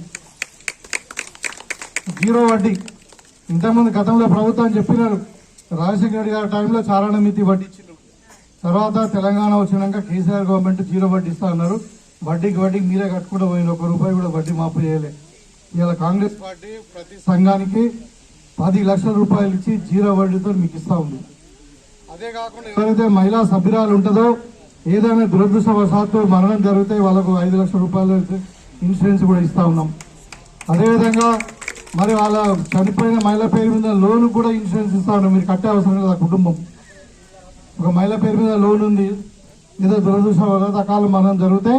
0 వడ్డీ. ఇంతకుముందు గతంలో ప్రభుత్వం చెప్పినారు, రాజశేఖర రెడ్డి గారి టైంలో చారణ మితి వడ్డీ ఇచ్చిండ్రు. తర్వాత తెలంగాణ వచ్చినాక కేసీఆర్ గవర్నమెంట్ 0 వడ్డీ ఇస్తా ఉన్నారు. వడ్డీకి మీరే కట్టుకుంటూ పోయిన ₹1 కూడా వడ్డీ మాపు చేయలే. ఇలా కాంగ్రెస్ పార్టీ ప్రతి సంఘానికి 10 లక్షల రూపాయలు ఇచ్చి 0 వడ్డీతో మీకు ఇస్తా ఉంది. అదే కాకుండా ఎవరైతే మహిళా సభ్యురాలు ఉంటుందో, ఏదైనా దురదృష్టవశాత్తు మరణం జరిగితే వాళ్ళకు 5 లక్షల రూపాయలు ఇన్సూరెన్స్ కూడా ఇస్తా ఉన్నాం. అదేవిధంగా మరి వాళ్ళ చనిపోయిన మహిళ పేరు మీద లోన్ కూడా ఇన్సూరెన్స్ ఇస్తా ఉన్నాం. మీరు కట్టే అవసరం లేదు. కుటుంబం ఒక మహిళ పేరు మీద లోన్ ఉంది, ఏదో దురదృష్టవశాత్తు మరణం జరిగితే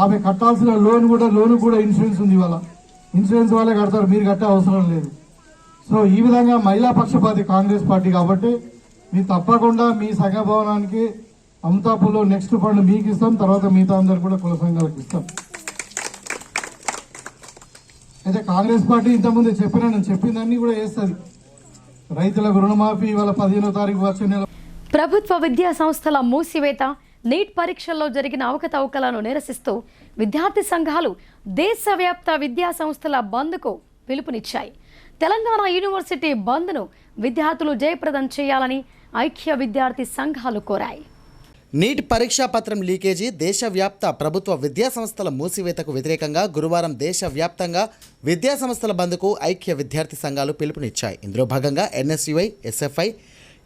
ఆమె కట్టాల్సిన లోన్ కూడా ఇన్సూరెన్స్ ఉంది. ఇవాళ ఇన్సూరెన్స్ వాళ్ళే కడతారు, మీరు కట్టే అవసరం లేదు. సో ఈ విధంగా మహిళా పక్షపాతి కాంగ్రెస్ పార్టీ కాబట్టి మీరు తప్పకుండా మీ సంఘ భవనానికి అమృతాపూర్లో నెక్స్ట్ ఫండ్ మీకు ఇస్తాం. తర్వాత మిగతా అందరు కూడా కుల సంఘాలకు ఇస్తాం. అయితే కాంగ్రెస్ పార్టీ ఇంతకుముందు నేను చెప్పిందన్నీ కూడా చేస్తుంది. రైతులకు రుణమాఫీ ఇవాళ 15వ తారీఖు వచ్చే నెల. ప్రభుత్వ విద్యా సంస్థల మూసివేత, నీట్ పరీక్షల్లో జరిగిన అవకతవకలను నిరసిస్తూ విద్యార్థి సంఘాలు దేశవ్యాప్త విద్యా సంస్థల బంద్కు పిలుపునిచ్చాయి. తెలంగాణ యూనివర్సిటీ బంద్ను విద్యార్థులు జయప్రదం చేయాలని ఐక్య విద్యార్థి సంఘాలు కోరాయి. నీట్ పరీక్షా పత్రం లీకేజీ, దేశవ్యాప్త ప్రభుత్వ విద్యాసంస్థల మూసివేతకు వ్యతిరేకంగా గురువారం దేశవ్యాప్తంగా విద్యాసంస్థల బంద్కు ఐక్య విద్యార్థి సంఘాలు పిలుపునిచ్చాయి. ఇందులో భాగంగా NSUI, SFI,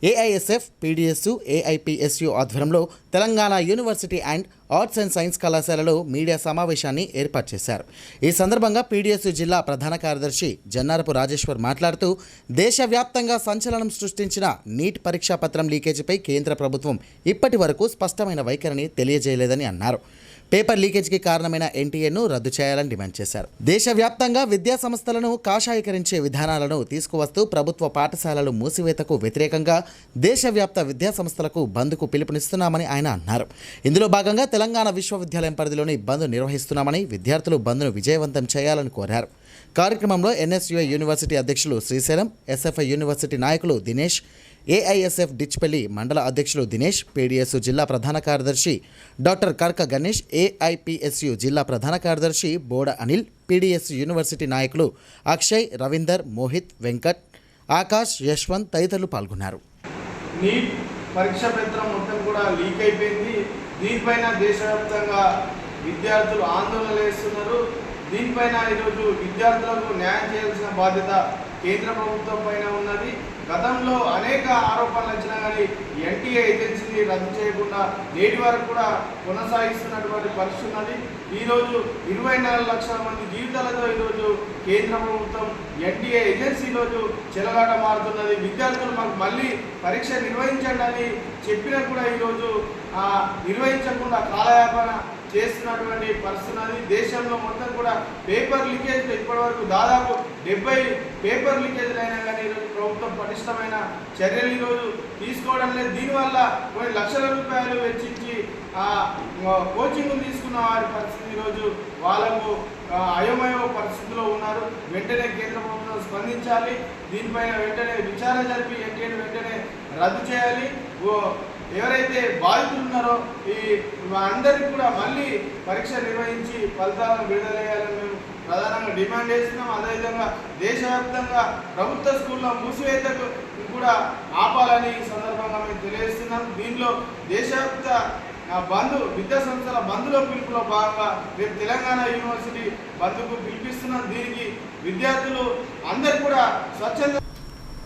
AISF, PDSU, AIPSU ఆధ్వర్యంలో Telangana university and arts and science కళాశాలలో మీడియా సమావేశాన్ని ఏర్పాటు చేశారు. ఈ సందర్భంగా పీడిఎస్యు జిల్లా ప్రధాన కార్యదర్శి జన్నారపు రాజేశ్వర్ మాట్లాడుతూ, దేశవ్యాప్తంగా సంచలనం సృష్టించిన నీట్ పరీక్షా పత్రం లీకేజీపై కేంద్ర ప్రభుత్వం ఇప్పటి వరకు స్పష్టమైన వైఖరిని తెలియజేయలేదని అన్నారు. పేపర్ లీకేజ్కి కారణమైన ఎన్టీఏను రద్దు చేయాలని డిమాండ్ చేశారు. దేశవ్యాప్తంగా విద్యా సంస్థలను కాషాయీకరించే విధానాలను తీసుకువస్తూ ప్రభుత్వ పాఠశాలలు మూసివేతకు వ్యతిరేకంగా దేశవ్యాప్త విద్యా సంస్థలకు బంద్కు పిలుపునిస్తున్నామని ఆయన అన్నారు. ఇందులో భాగంగా తెలంగాణ విశ్వవిద్యాలయం పరిధిలోని బంద్ నిర్వహిస్తున్నామని, విద్యార్థులు బంద్ను విజయవంతం చేయాలని కోరారు. కార్యక్రమంలో ఎన్ఎస్యుఐ యూనివర్సిటీ అధ్యక్షులు శ్రీశైలం, ఎస్ఎఫ్ఐ యూనివర్సిటీ నాయకులు దినేష్, ఏఐఎస్ఎఫ్ డిచ్పల్లి మండల అధ్యక్షులు దినేష్, పీడిఎస్యు జిల్లా ప్రధాన కార్యదర్శి డాక్టర్ కర్క గణేష్, ఏఐపిఎస్యు జిల్లా ప్రధాన కార్యదర్శి బోడ అనిల్, పీడిఎస్యు యూనివర్సిటీ నాయకులు అక్షయ్, రవీందర్, మోహిత్, వెంకట్, ఆకాష్, యశ్వంత్ తదితరులు పాల్గొన్నారు. నీట్ పరీక్ష పత్రం మొత్తం కూడా లీక్ అయిపోయింది. దీనిపైన దేశవ్యాప్తంగా విద్యార్థులు ఆందోళన చేస్తున్నారు. దీనిపైన ఈరోజు విద్యార్థులకు న్యాయం చేయాల్సిన బాధ్యత కేంద్ర ప్రభుత్వం పైన ఉన్నది. గతంలో అనేక ఆరోపణలు వచ్చినా కానీ ఎన్టీఏ ఏజెన్సీని రద్దు చేయకుండా నేటి వరకు కూడా కొనసాగిస్తున్నటువంటి పరిస్థితి ఉన్నది. ఈరోజు 24 లక్షల మంది జీవితాలతో ఈరోజు కేంద్ర ప్రభుత్వం ఎన్టీఏ ఏజెన్సీ ఈరోజు చెలగాట మారుతున్నది. విద్యార్థులు మాకు మళ్ళీ పరీక్ష నిర్వహించండి అని చెప్పినా కూడా ఈరోజు నిర్వహించకుండా కాలయాపన చేస్తున్నటువంటి పరిస్థితి ఉన్నది. దేశంలో మొత్తం కూడా పేపర్ లీకేజ్ ఇప్పటివరకు దాదాపు 70 పేపర్ లీకేజ్లు అయినా కానీ ఈరోజు ప్రభుత్వం పటిష్టమైన చర్యలు ఈరోజు తీసుకోవడం లేదు. దీనివల్ల కొన్ని లక్షల రూపాయలు వెచ్చించి కోచింగ్ తీసుకున్న వారి పరిస్థితి ఈరోజు వాళ్ళకు అయోమయ పరిస్థితిలో ఉన్నారు. వెంటనే కేంద్ర ప్రభుత్వం స్పందించాలి. దీనిపైన వెంటనే విచారణ జరిపి ఎన్టీఏని వెంటనే రద్దు చేయాలి. ఎవరైతే బాధితులు ఉన్నారో ఈ అందరికీ కూడా మళ్ళీ పరీక్ష నిర్వహించి ఫలితాలను విడుదల చేయాలని మేము ప్రధానంగా డిమాండ్ చేస్తున్నాం. అదేవిధంగా దేశవ్యాప్తంగా ప్రభుత్వ స్కూళ్ళ మూసివేతకు కూడా ఆపాలని ఈ సందర్భంగా మేము తెలియజేస్తున్నాం. దీనిలో దేశవ్యాప్త బంద్ విద్యా సంస్థల బంద్లో పిలుపులో భాగంగా రేపు తెలంగాణ యూనివర్సిటీ బంద్కు పిలిపిస్తున్నాం. దీనికి విద్యార్థులు అందరూ కూడా స్వచ్ఛంద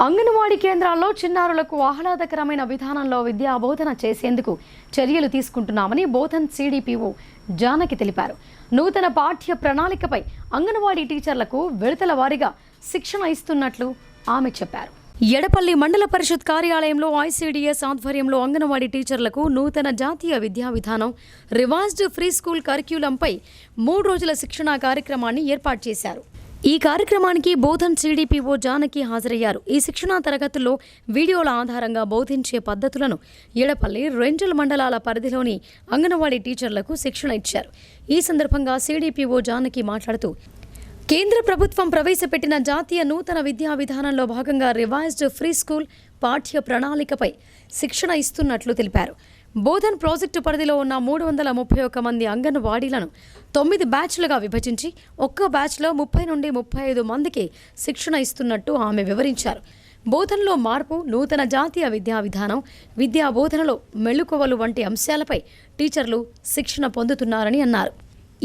అంగన్వాడీ కేంద్రాల్లో చిన్నారులకు ఆహ్లాదకరమైన విధానంలో విద్యా బోధన చేసేందుకు చర్యలు తీసుకుంటున్నామని బోధన్ సిడిపిఓ జానకి తెలిపారు. నూతన పాఠ్య ప్రణాళికపై అంగన్వాడీ టీచర్లకు విడతల వారీగా శిక్షణ ఇస్తున్నట్లు ఆమె చెప్పారు. ఎడపల్లి మండల పరిషత్ కార్యాలయంలో ఐసిడిఎస్ ఆధ్వర్యంలో అంగన్వాడీ టీచర్లకు నూతన జాతీయ విద్యా విధానం రివైజ్డ్ ఫ్రీ స్కూల్ కరిక్యులంపై 3 రోజుల శిక్షణా కార్యక్రమాన్ని ఏర్పాటు చేశారు. ఈ కార్యక్రమానికి బోధన్ సిడిపిఓ జానకి హాజరయ్యారు. ఈ శిక్షణా తరగతుల్లో వీడియోల ఆధారంగా బోధించే పద్ధతులను ఎడపల్లి రెంజల్ మండలాల పరిధిలోని అంగన్వాడీ టీచర్లకు శిక్షణ ఇచ్చారు. ఈ సందర్భంగా సిడిపిఓ జానకి మాట్లాడుతూ కేంద్ర ప్రభుత్వం ప్రవేశపెట్టిన జాతీయ నూతన విద్యా విధానంలో భాగంగా రివైజ్డ్ ఫ్రీ స్కూల్ పాఠ్య ప్రణాళికపై శిక్షణ ఇస్తున్నట్లు తెలిపారు. బోధన్ ప్రాజెక్టు పరిధిలో ఉన్న 331 మంది అంగన్వాడీలను 9 బ్యాచ్లుగా విభజించి ఒక్క బ్యాచ్లో 30 నుండి 35 మందికి శిక్షణ ఇస్తున్నట్టు ఆమె వివరించారు. బోధనలో మార్పు, నూతన జాతీయ విద్యా విధానం, విద్యా బోధనలో మెళుకువలు వంటి అంశాలపై టీచర్లు శిక్షణ పొందుతున్నారని అన్నారు.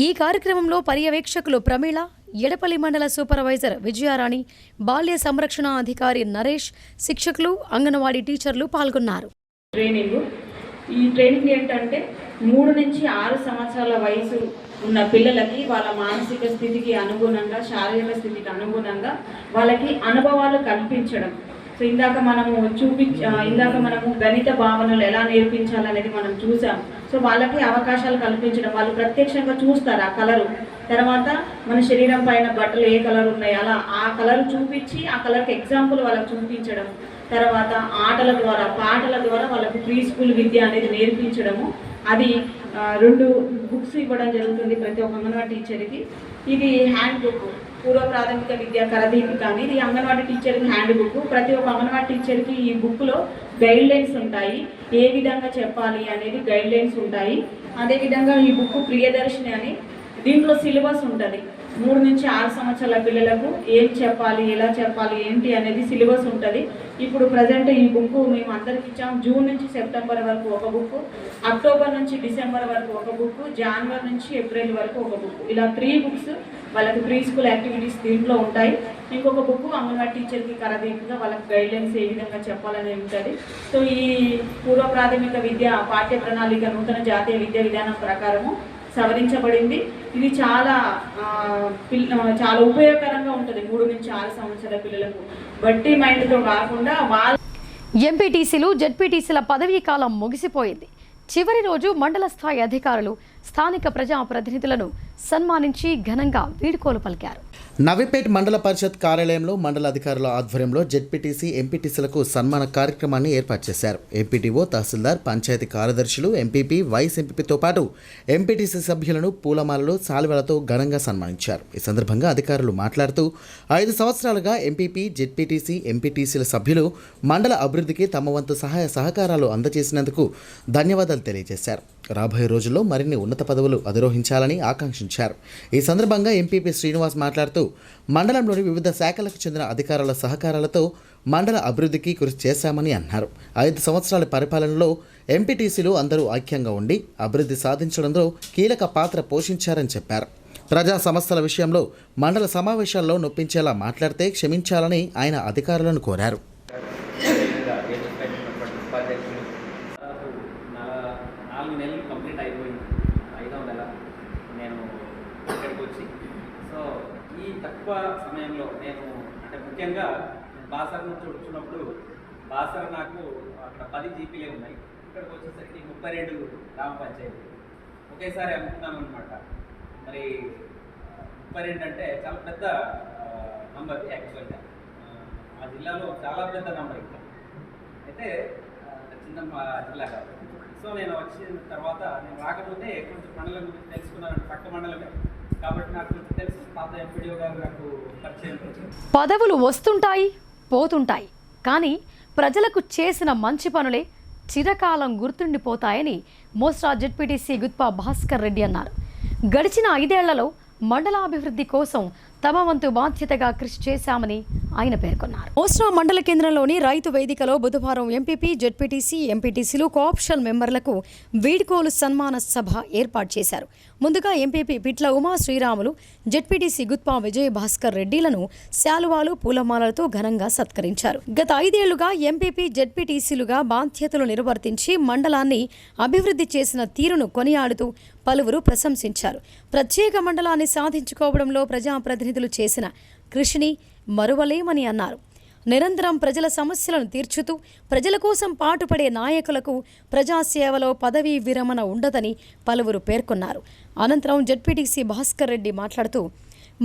ఈ కార్యక్రమంలో పర్యవేక్షకులు ప్రమీళ, ఎడపల్లి మండల సూపర్వైజర్ విజయారాణి, బాల్య సంరక్షణ అధికారి నరేష్, శిక్షకులు, అంగన్వాడీ టీచర్లు పాల్గొన్నారు. ఈ ట్రైనింగ్ ఏంటంటే 3 నుంచి 6 సంవత్సరాల వయసు ఉన్న పిల్లలకి వాళ్ళ మానసిక స్థితికి అనుగుణంగా, శారీరక స్థితికి అనుగుణంగా వాళ్ళకి అనుభవాలు కల్పించడం. సో ఇందాక మనము గణిత భావనలు ఎలా నేర్పించాలనేది మనం చూసాం. సో వాళ్ళకి అవకాశాలు కల్పించడం, వాళ్ళు ప్రత్యక్షంగా చూస్తారు ఆ కలరు. తర్వాత మన శరీరం పైన బట్టలు ఏ కలర్ ఉన్నాయి అలా ఆ కలర్ చూపించి ఆ కలర్కి ఎగ్జాంపుల్ వాళ్ళకి చూపించడం. తర్వాత ఆటల ద్వారా, పాటల ద్వారా వాళ్ళకు ప్రీ స్కూల్ విద్య అనేది నేర్పించడము. అది 2 బుక్స్ ఇవ్వడం జరుగుతుంది ప్రతి ఒక్క అంగన్వాడీ టీచర్కి. ఇది హ్యాండ్ బుక్, పూర్వ ప్రాథమిక విద్యా కరదీపిక అని, ఇది అంగన్వాడీ టీచర్కి హ్యాండ్ బుక్. ప్రతి ఒక్క అంగన్వాడీ టీచర్కి ఈ బుక్లో గైడ్ లైన్స్ ఉంటాయి, ఏ విధంగా చెప్పాలి అనేది గైడ్ లైన్స్ ఉంటాయి. అదేవిధంగా ఈ బుక్ ప్రియదర్శిని అని, దీంట్లో సిలబస్ ఉంటుంది. 3 నుంచి 6 సంవత్సరాల పిల్లలకు ఏం చెప్పాలి, ఎలా చెప్పాలి, ఏంటి అనేది సిలబస్ ఉంటుంది. ఇప్పుడు ప్రజెంట్ ఈ బుక్ మేము అందరికి ఇచ్చాం. జూన్ నుంచి సెప్టెంబర్ వరకు ఒక బుక్, అక్టోబర్ నుంచి డిసెంబర్ వరకు ఒక బుక్, జనవరి నుంచి ఏప్రిల్ వరకు ఒక బుక్, ఇలా 3 బుక్స్ వాళ్ళకి ప్రీ స్కూల్ యాక్టివిటీస్ దీంట్లో ఉంటాయి. ఇంకొక బుక్ అంగన్వాడీ టీచర్కి కరదీపిగా వాళ్ళకి గైడ్లైన్స్ ఏ విధంగా చెప్పాలని ఉంటుంది. సో ఈ పూర్వ ప్రాథమిక విద్య పాఠ్య ప్రణాళిక నూతన జాతీయ విద్యా విధానం ప్రకారము సవరించబడింది. ఇది చాలా ఉపయోగకరంగా ఉంటుంది 3 నుంచి 6 సంవత్సరాల పిల్లలకు. బట్టి మైండ్తో కాకుండా ఎంపీటీసీలు, జెడ్పీటీసీల పదవీ కాలం ముగిసిపోయింది. చివరి రోజు మండల స్థాయి అధికారులు స్థానిక ప్రజాప్రతినిధులను సన్మానించి ఘనంగా వీడ్కోలు పలికారు. నవీపేట్ మండల పరిషత్ కార్యాలయంలో మండల అధికారుల ఆధ్వర్యంలో జెడ్పీటీసీ, ఎంపీటీసీలకు సన్మాన కార్యక్రమాన్ని ఏర్పాటు చేశారు. ఎంపీటీఓ, తహసీల్దార్, పంచాయతీ కార్యదర్శులు, ఎంపీపీ, వైస్ ఎంపీపీతో పాటు ఎంపీటీసీ సభ్యులను పూలమాలలు, శాలువలతో ఘనంగా సన్మానించారు. ఈ సందర్భంగా అధికారులు మాట్లాడుతూ 5 సంవత్సరాలుగా ఎంపీపీ, జెడ్పీటీసీ, ఎంపీటీసీల సభ్యులు మండల అభివృద్ధికి తమ వంతు సహాయ సహకారాలు అందజేసినందుకు ధన్యవాదాలు తెలియజేశారు. రాబోయే రోజుల్లో మరిన్ని ఉన్నత పదవులు అధిరోహించాలని ఆకాంక్షించారు. ఈ సందర్భంగా ఎంపీపీ శ్రీనివాస్ మాట్లాడుతూ మండలంలోని వివిధ శాఖలకు చెందిన అధికారుల సహకారాలతో మండల అభివృద్ధికి కృషి చేశామని అన్నారు. 5 సంవత్సరాల పరిపాలనలో ఎంపీటీసీలు అందరూ ఐక్యంగా ఉండి అభివృద్ధి సాధించడంలో కీలక పాత్ర పోషించారని చెప్పారు. ప్రజా సమస్యల విషయంలో మండల సమావేశాల్లో నొప్పించేలా మాట్లాడితే క్షమించాలని ఆయన అధికారులను కోరారు. ఉపాధ్యక్షులు 4 నెలలు కంప్లీట్ అయిపోయింది. 5వ నెల నేను ఇక్కడికి వచ్చి, సో ఈ తక్కువ సమయంలో నేను అంటే ముఖ్యంగా బాసర్ నుంచి వచ్చినప్పుడు బాసర్ నాకు అక్కడ 10 జీపీలే ఉన్నాయి. ఇక్కడికి వచ్చేసరికి 32 గ్రామ పంచాయతీ ఒకేసారి అనుకున్నాను అనమాట. మరి 32 అంటే చాలా పెద్ద నంబర్. యాక్చువల్గా ఆ జిల్లాలో చాలా పెద్ద నంబర్. ఇంకా అయితే చిన్న జిల్లా కాదు. సో నేను వచ్చిన తర్వాత నేను రాకపోతే కొంచెం మండలం గురించి తెలుసుకున్నాను. పక్క మండలమే కాబట్టి నాకు కొంచెం తెలుసు. పాత ఎంపీడీఓ గారు నాకు పరిచయం. పదవులు వస్తుంటాయి, పోతుంటాయి, కానీ ప్రజలకు చేసిన మంచి పనులే చిరకాలం గుర్తుండిపోతాయని మోస్రా జెడ్పీటీసీ గుత్పా భాస్కర్ రెడ్డి అన్నారు. గడిచిన 5 ఏళ్లలో మండలాభివృద్ధి కోసం తమ వంతు బాధ్యతగా కృషి చేశామని ఆయన పేర్కొన్నారు. మోస్రా మండల కేంద్రంలోని రైతు వేదికలో బుధవారం ఎంపీపీ, జెడ్పీటీసీ, ఎంపీటీసీలు, కోఆప్షన్ మెంబర్లకు వీడ్కోలు సన్మాన సభ ఏర్పాటు చేశారు. ముందుగా ఎంపీపీ పిట్ల ఉమా శ్రీరాములు, జెడ్పీటీసీ గుత్పా విజయ్ భాస్కర్ రెడ్డిలను శాలువాలు, పూలమాలలతో ఘనంగా సత్కరించారు. గత 5 ఏళ్లుగా ఎంపీపీ, జెడ్పీటీసీలుగా బాధ్యతలు నిర్వర్తించి మండలాన్ని అభివృద్ధి చేసిన తీరును కొనియాడుతూ పలువురు ప్రశంసించారు. ప్రత్యేక మండలాన్ని సాధించుకోవడంలో ప్రజాప్రతినిధులు చేసిన కృషిని మరువలేమని అన్నారు. నిరంతరం ప్రజల సమస్యలను తీర్చుతూ ప్రజల కోసం పాటుపడే నాయకులకు ప్రజాసేవలో పదవీ విరమణ ఉండదని పలువురు పేర్కొన్నారు. అనంతరం జెడ్పీటీసీ భాస్కర్ రెడ్డి మాట్లాడుతూ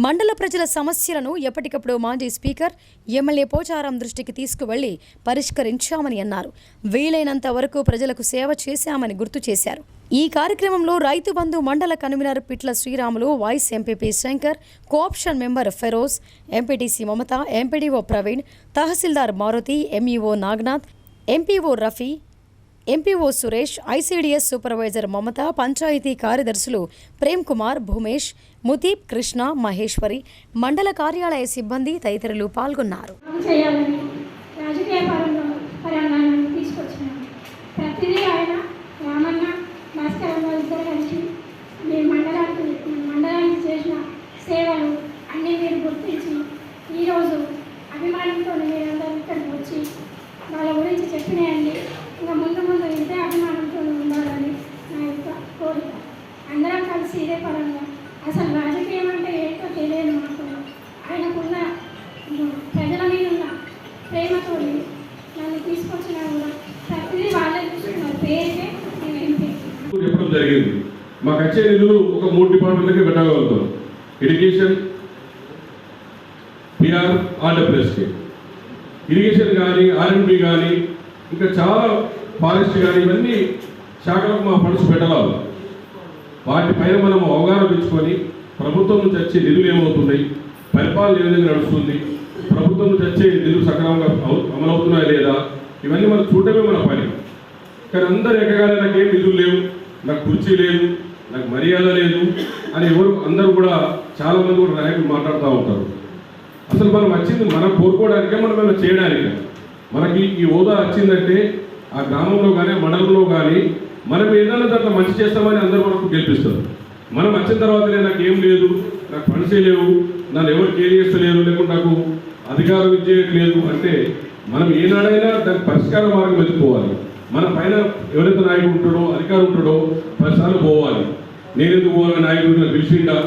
మండల ప్రజల సమస్యలను ఎప్పటికప్పుడు మాజీ స్పీకర్, ఎమ్మెల్యే పోచారం దృష్టికి తీసుకువెళ్లి పరిష్కరించామని అన్నారు. వీలైనంత వరకు ప్రజలకు సేవ చేశామని గుర్తు చేశారు. ఈ కార్యక్రమంలో Rythu Bandhu mandal convener Pitla Sriramulu, vice MPP Shankar, co-option member Feroz, MPTC Mamata, MPDO Praveen, tahsildar Maruthi, MEO Naganath, MPO Rafi, MPO Suresh, ICDS supervisor Mamata, panchayat కార్యదర్శులు ప్రేమ్ కుమార్, భూమేష్, ముతీబ్, కృష్ణ, మహేశ్వరి, మండల కార్యాలయ సిబ్బంది తదితరులు పాల్గొన్నారు. రాజకీయ పరంగా తీసుకొచ్చినారు. ప్రతిదీ ఆయన రామన్న భాస్కరమ్మ ఇద్దరు కలిసి మీ మండలానికి చేసిన సేవలు అన్నీ మీరు గుర్తించి ఈరోజు అభిమానంతో మీరందరూ ఇక్కడికి వచ్చి వాళ్ళ గురించి చెప్పినాయండి. ఇంకా ముందు ముందు ఇంతే అభిమానంతో ఉండాలని నా యొక్క కోరిక. అందరం కలిసి ఇదే పరంగా అసలు రాజకీయం అంటే ఏంటో తెలియదు మాకు. ఆయనకున్న ప్రజల మీద ఉన్న ప్రేమతో నన్ను తీసుకొచ్చినా కూడా ప్రతిదీ వాళ్ళే చూసుకున్నారు. పేరుకే నేను ఎంపీ చెప్పడం జరిగింది. మాకు వచ్చే నిధులు ఒక 3 డిపార్ట్మెంట్లకి పెట్టగలుగుతాం. ఇరిగేషన్, పిఆర్, ఆర్డబ్ల్యూఎస్కి. ఇరిగేషన్ కానీ, ఆర్ఎండ్బి కానీ, ఇంకా చాలా ఫారెస్ట్ కానీ, ఇవన్నీ శాఖలకు మా ఫండ్స్ పెట్టగలం. వాటిపైన మనం అవగాహన పెంచుకొని ప్రభుత్వం నుంచి వచ్చే నిధులు ఏమవుతున్నాయి, పరిపాలన ఏ విధంగా నడుస్తుంది, ప్రభుత్వం నుంచి వచ్చే నిధులు సక్రమంగా అమలవుతున్నాయా లేదా, ఇవన్నీ మనం చూడటమే మన పని. కానీ అందరు ఎక్కగానే నాకేం నిధులు లేవు, నాకు కుర్చీ లేదు, నాకు మర్యాద లేదు అని అందరూ కూడా చాలామంది కూడా నాయకులు మాట్లాడుతూ ఉంటారు. అసలు మనం వచ్చింది మనం కోరుకోవడానికే, మనం ఏమైనా చేయడానికే. మనకి ఈ హోదా వచ్చిందంటే ఆ గ్రామంలో కానీ, మండలంలో కానీ మనం ఏదైనా దాంట్లో మంచి చేస్తామని అందరూ మనకు గెలిపిస్తారు. మనం వచ్చిన తర్వాతనే నాకు ఏం లేదు, నాకు ఫండ్సే లేవు, నన్ను ఎవరు కేర్ చేస్తలేరు, లేకుంటే నాకు అధికారం ఇచ్చేయట్లేదు అంటే మనం ఏనాడైనా దానికి పరిష్కార మార్గం వెతుక్కోవాలి. మన పైన ఎవరైతే నాయకుడు ఉంటాడో, అధికారం ఉంటాడో 10 సార్లు పోవాలి. నేనెందుకు పోవాలి, నాయకుడు పిలిచిండా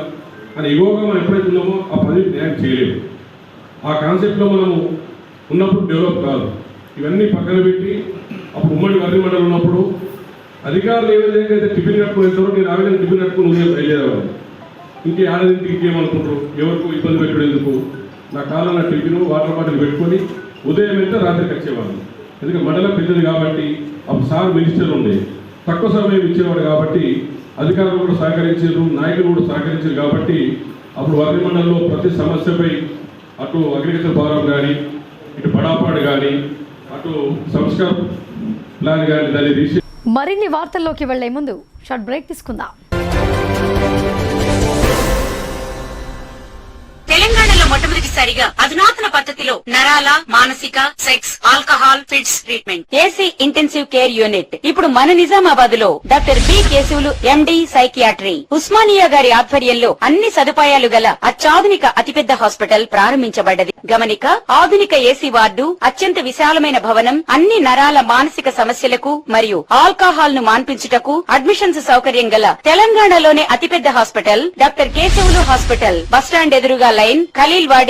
అని ఇగోగా మనం ఎప్పుడైతే ఉన్నామో ఆ పని న్యాయం చేయలేము. ఆ కాన్సెప్ట్లో మనము ఉన్నప్పుడు డెవలప్ కాదు. ఇవన్నీ పక్కన పెట్టి అప్పుడు ఉమ్మడి వర్రి మండలం ఉన్నప్పుడు అధికారులు ఏ విధంగా అయితే టిఫిన్ కట్టుకుని వెళ్తారో నేను ఆ విధంగా టిఫిన్ కట్టుకుని ఉదయం బయలుదేరేవాడు. ఇంకే ఆడదింటికి ఇంకేమనుకుంటారు, ఎవరికి ఇబ్బంది పెట్టడం ఎందుకు, నా కాలంలో టిఫిన్ వాటర్ బాటిల్ పెట్టుకొని ఉదయం వెళ్తే రాత్రికి వచ్చేవాడు. ఎందుకంటే మండలం పెద్దది కాబట్టి అప్పుడు సార్ మినిస్టర్ ఉండే, తక్కువ సమయం ఇచ్చేవాడు కాబట్టి అధికారులు కూడా సహకరించారు, నాయకులు కూడా సహకరించారు కాబట్టి అప్పుడు వర్రి మండలంలో ప్రతి సమస్యపై అటు అగ్రికల్చర్ ఫారం కానీ, ఇటు బడాపాడు కానీ, అటు సంస్కార ప్లాన్ కానీ దాన్ని రీసెంట్. మరిన్ని వార్తల్లోకి వెళ్లే ముందు షార్ట్ బ్రేక్ తీసుకుందాం. తెలంగాణలో మొట్టమొదటి మొదటిసారిగా అధునాతన పద్ధతిలో నరాల, మానసిక, sex, alcohol, fits treatment, AC intensive care unit ఇప్పుడు మన నిజామాబాద్ లో doctor B Keshavulu MD psychiatry Osmania గారి ఆధ్వర్యంలో అన్ని సదుపాయాలు గల అత్యాధునిక అతిపెద్ద హాస్పిటల్ ప్రారంభించబడ్డది. గమనిక, ఆధునిక ఏసీ వార్డు, అత్యంత విశాలమైన భవనం, అన్ని నరాల మానసిక సమస్యలకు మరియు ఆల్కహాల్ ను మాన్పించుటకు అడ్మిషన్స్ సౌకర్యం గల తెలంగాణలోనే అతిపెద్ద hospital doctor Keshavulu hospital, bus stand ఎదురుగా లైన్, ఖలీల్వాడి.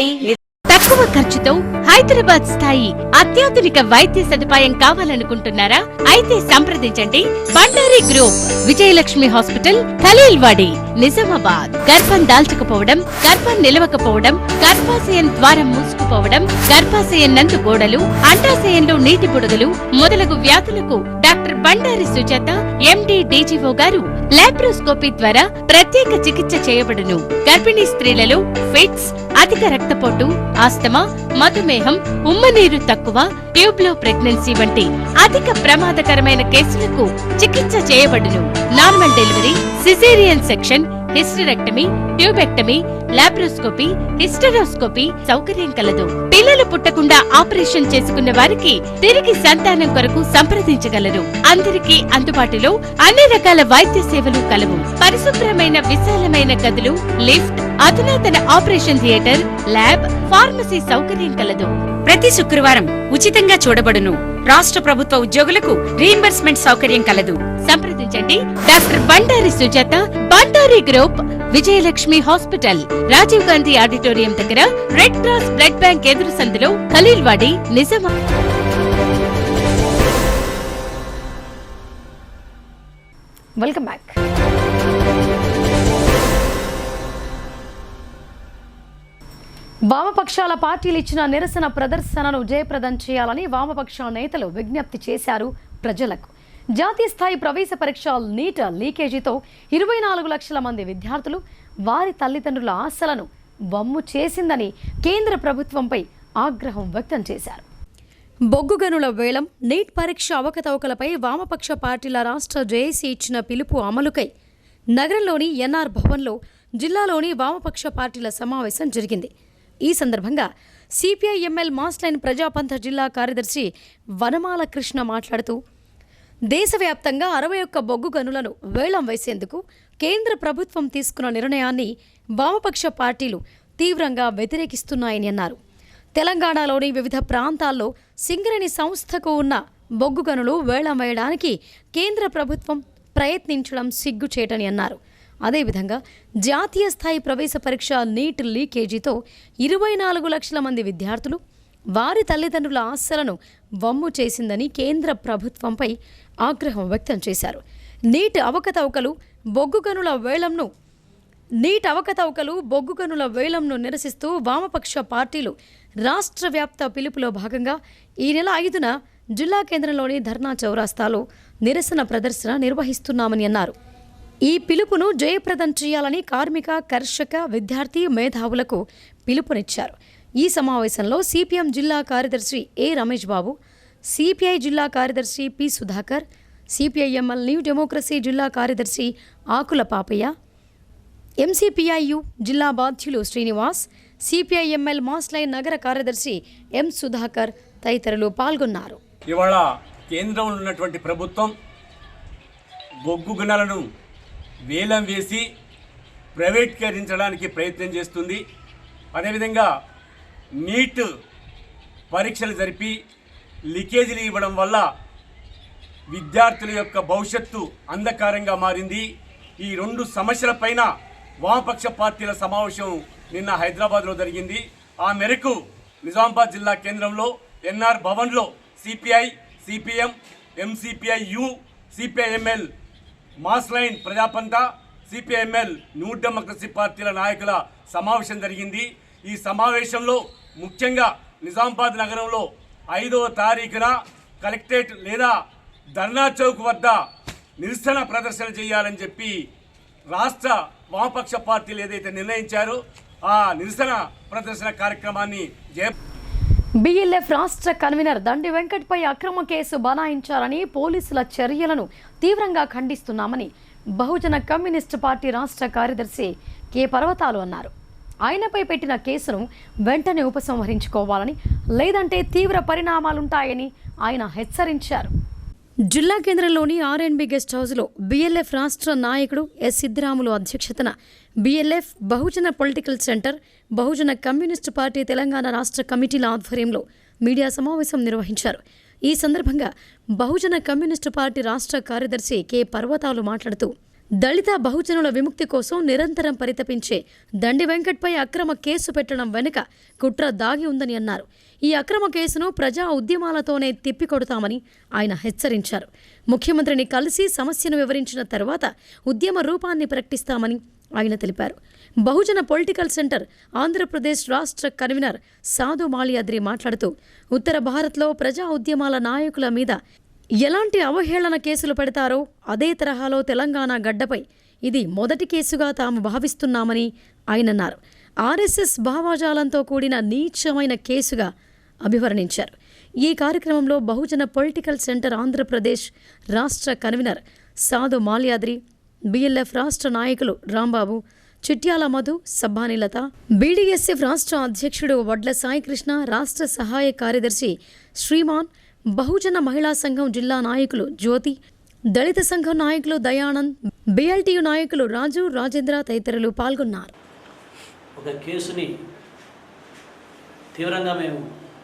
తక్కువ ఖర్చుతో హైదరాబాద్ స్థాయి అత్యాధునిక వైద్య సదుపాయం కావాలనుకుంటున్నారా? అయితే సంప్రదించండి బండారి గ్రూప్, విజయలక్ష్మి హాస్పిటల్, ఖలీల్వాడి, నిజామాబాద్. గర్భం దాల్చకపోవడం, గర్భం నిలవకపోవడం, గర్భాశయం ద్వారం మూసుకుపోవడం, గర్భాశయం నందు గోడలు, అండాశయంలో నీటి బుడగలు మొదలగు వ్యాధులకు డాక్టర్ బండారి సుజాత ఎండి డీజీఓ గారు లాప్రోస్కోపీ ద్వారా ప్రత్యేక చికిత్స చేయబడును. గర్భిణీ స్త్రీలలో ఫిట్స్, అధిక రక్తపోటు, ఆస్తమా, మధుమేహం, ఉమ్మనీరు తక్కువ, ట్యూబ్లో ప్రెగ్నెన్సీ వంటి అధిక ప్రమాదకరమైన కేసులకు చికిత్స చేయబడును. Normal delivery, caesarean section, hysterectomy, tubectomy, laparoscopy, hysteroscopy సౌకర్యం కలదు. పిల్లలు పుట్టకుండా ఆపరేషన్ చేసుకున్న వారికి తిరిగి సంతానం కొరకు సంప్రదించగలరు. అందరికీ అందుబాటులో అన్ని రకాల వైద్య సేవలు కలవు. పరిశుభ్రమైన విశాలమైన గదులు, లిఫ్ట్, అధునాతన ఆపరేషన్ థియేటర్, ల్యాబ్, ఫార్మసీ సౌకర్యం కలదు. ప్రతి శుక్రవారం ఉచితంగా చూడబడును. రాష్ట్ర ప్రభుత్వ ఉద్యోగులకు రీయింబర్స్మెంట్ సౌకర్యం కలదు. సంప్రదించండి doctor Bandari Sujatha, Bandari group, Vijayalakshmi hospital, Rajiv Gandhi auditorium దగ్గర, రెడ్ క్రాస్ బ్లడ్ బ్యాంక్ ఎదురు సందులో, ఖలీల్వాడి, నిజామాబాద్. Welcome back. వామపక్షాల పార్టీలు ఇచ్చిన నిరసన ప్రదర్శనను జయప్రదం చేయాలని వామపక్ష నేతలు విజ్ఞప్తి చేశారు ప్రజలకు. జాతీయ స్థాయి ప్రవేశ పరీక్ష నీట్ లీకేజీతో 24 లక్షల మంది విద్యార్థులు వారి తల్లిదండ్రుల ఆశలను వమ్ము చేసిందని కేంద్ర ప్రభుత్వంపై ఆగ్రహం వ్యక్తం చేశారు. బొగ్గు గనుల వేలం, నీట్ పరీక్ష అవకతవకలపై వామపక్ష పార్టీల రాష్ట్ర జేఏసీ ఇచ్చిన పిలుపు అమలుకై నగరంలోని ఎన్ఆర్ భవన్లో జిల్లాలోని వామపక్ష పార్టీల సమావేశం జరిగింది. ఈ సందర్భంగా సిపిఐఎంఎల్ మాస్లైన్ ప్రజాపంథ జిల్లా కార్యదర్శి వనమాల కృష్ణ మాట్లాడుతూ, దేశవ్యాప్తంగా 61 బొగ్గు గనులను వేలం వేసేందుకు కేంద్ర ప్రభుత్వం తీసుకున్న నిర్ణయాన్ని వామపక్ష పార్టీలు తీవ్రంగా వ్యతిరేకిస్తున్నాయని అన్నారు. తెలంగాణలోని వివిధ ప్రాంతాల్లో సింగరేణి సంస్థకు ఉన్న బొగ్గు గనులు వేలం వేయడానికి కేంద్ర ప్రభుత్వం ప్రయత్నించడం సిగ్గుచేటని అన్నారు. అదేవిధంగా జాతీయ స్థాయి ప్రవేశ పరీక్ష నీట్ లీకేజీతో 24 లక్షల మంది విద్యార్థులు వారి తల్లిదండ్రుల ఆశలను వమ్ము చేసిందని కేంద్ర ప్రభుత్వంపై ఆగ్రహం వ్యక్తం చేశారు. నీట్ అవకతవకలు బొగ్గు గనుల వేలంను నిరసిస్తూ వామపక్ష పార్టీలు రాష్ట్ర వ్యాప్త పిలుపులో భాగంగా ఈ నెల 5న జిల్లా కేంద్రంలోని ధర్నా చౌరాస్తాలో నిరసన ప్రదర్శన నిర్వహిస్తున్నామని అన్నారు. ఈ పిలుపును జయప్రదం చేయాలని కార్మిక, కర్షక, విద్యార్థి మేధావులకు పిలుపునిచ్చారు. ఈ సమావేశంలో సిపిఎం జిల్లా కార్యదర్శి ఏ రమేష్ బాబు, సిపిఐ జిల్లా కార్యదర్శి P Sudhakar, CPIML new democracy జిల్లా కార్యదర్శి ఆకుల పాపయ్య, ఎంసీపీఐయు జిల్లా బాధ్యులు శ్రీనివాస్, సిపిఐఎంఎల్ మాస్లైన్ నగర కార్యదర్శి ఎం సుధాకర్ తదితరులు పాల్గొన్నారు. ఇవాళ కేంద్రంలో ఉన్నటువంటి ప్రభుత్వం బొగ్గు గనులను వేలం వేసి ప్రైవేటీకరించడానికి ప్రయత్నం చేస్తుంది. అదేవిధంగా నీట్ పరీక్షలు జరిపి లీకేజీలు ఇవ్వడం వల్ల విద్యార్థుల యొక్క భవిష్యత్తు అంధకారంగా మారింది. ఈ 2 సమస్యలపైన వామపక్ష పార్టీల సమావేశం నిన్న హైదరాబాద్లో జరిగింది. ఆ మేరకు నిజామాబాద్ జిల్లా కేంద్రంలో ఎన్ఆర్ భవన్లో CPI, CPM, MCPIU, CPIML mass line Prajapantha, CPIML new democracy పార్టీల నాయకుల సమావేశం జరిగింది. ఈ సమావేశంలో ముఖ్యంగా నిజామాబాద్ నగరంలో 5వ తారీఖున కలెక్టరేట్ లేదా ధర్నా చౌక్ వద్ద నిరసన ప్రదర్శన చేయాలని చెప్పి రాష్ట్ర వామపక్ష పార్టీలు ఏదైతే నిర్ణయించారో ఆ నిరసన ప్రదర్శన కార్యక్రమాన్ని బిఎల్ఎఫ్ రాష్ట్ర కన్వీనర్ దండి వెంకట్పై అక్రమ కేసు బనాయించారని పోలీసుల చర్యలను తీవ్రంగా ఖండిస్తున్నామని బహుజన కమ్యూనిస్టు పార్టీ రాష్ట్ర కార్యదర్శి కె పర్వతాలు అన్నారు. ఆయనపై పెట్టిన కేసును వెంటనే ఉపసంహరించుకోవాలని, లేదంటే తీవ్ర పరిణామాలుంటాయని ఆయన హెచ్చరించారు. జిల్లా కేంద్రంలోని ఆర్ఎన్బి గెస్ట్ హౌస్లో బిఎల్ఎఫ్ రాష్ట్ర నాయకుడు ఎస్ సిద్దిరాములు అధ్యక్షతన బిఎల్ఎఫ్ బహుజన పొలిటికల్ సెంటర్, బహుజన కమ్యూనిస్టు పార్టీ తెలంగాణ రాష్ట్ర కమిటీల ఆధ్వర్యంలో మీడియా సమావేశం నిర్వహించారు. ఈ సందర్భంగా బహుజన కమ్యూనిస్టు పార్టీ రాష్ట్ర కార్యదర్శి కె పర్వతాలు మాట్లాడుతూ, దళిత బహుజనుల విముక్తి కోసం నిరంతరం పరితపించే దండి వెంకట్పై అక్రమ కేసు పెట్టడం వెనుక కుట్ర దాగి ఉందని అన్నారు. ఈ అక్రమ కేసును ప్రజా ఉద్యమాలతోనే తిప్పికొడతామని ఆయన హెచ్చరించారు. ముఖ్యమంత్రిని కలిసి సమస్యను వివరించిన తర్వాత ఉద్యమ రూపాన్ని ప్రకటిస్తామని ఆయన తెలిపారు. బహుజన పొలిటికల్ సెంటర్ ఆంధ్రప్రదేశ్ రాష్ట్ర కన్వీనర్ సాధు మాలియాద్రి మాట్లాడుతూ, ఉత్తర భారత్లో ప్రజా ఉద్యమాల నాయకుల మీద ఎలాంటి అవహేళన కేసులు పెడతారో అదే తరహాలో తెలంగాణ గడ్డపై ఇది మొదటి కేసుగా తాము భావిస్తున్నామని ఆయన అన్నారు. ఆర్ఎస్ఎస్ భావాజాలంతో కూడిన నీచమైన కేసుగా అభివర్ణించారు. ఈ కార్యక్రమంలో బహుజన పొలిటికల్ సెంటర్ ఆంధ్రప్రదేశ్ రాష్ట్ర కన్వీనర్ సాధు మాల్యాద్రి, బిఎల్ఎఫ్ రాష్ట్ర నాయకులు రాంబాబు, చిట్యాల మధు, సబ్బానిలత, బీడీఎస్ఎఫ్ రాష్ట్ర అధ్యక్షుడు వడ్ల సాయికృష్ణ, రాష్ట్ర సహాయ కార్యదర్శి శ్రీమాన్, బహుజన మహిళా సంఘం జిల్లా నాయకులు జ్యోతి, దళిత సంఘం నాయకులు దయానంద్, బిఎల్టీయు నాయకులు రాజు, రాజేంద్ర తదితరులు పాల్గొన్నారు. ఒక కేసుని తీవ్రంగా మేము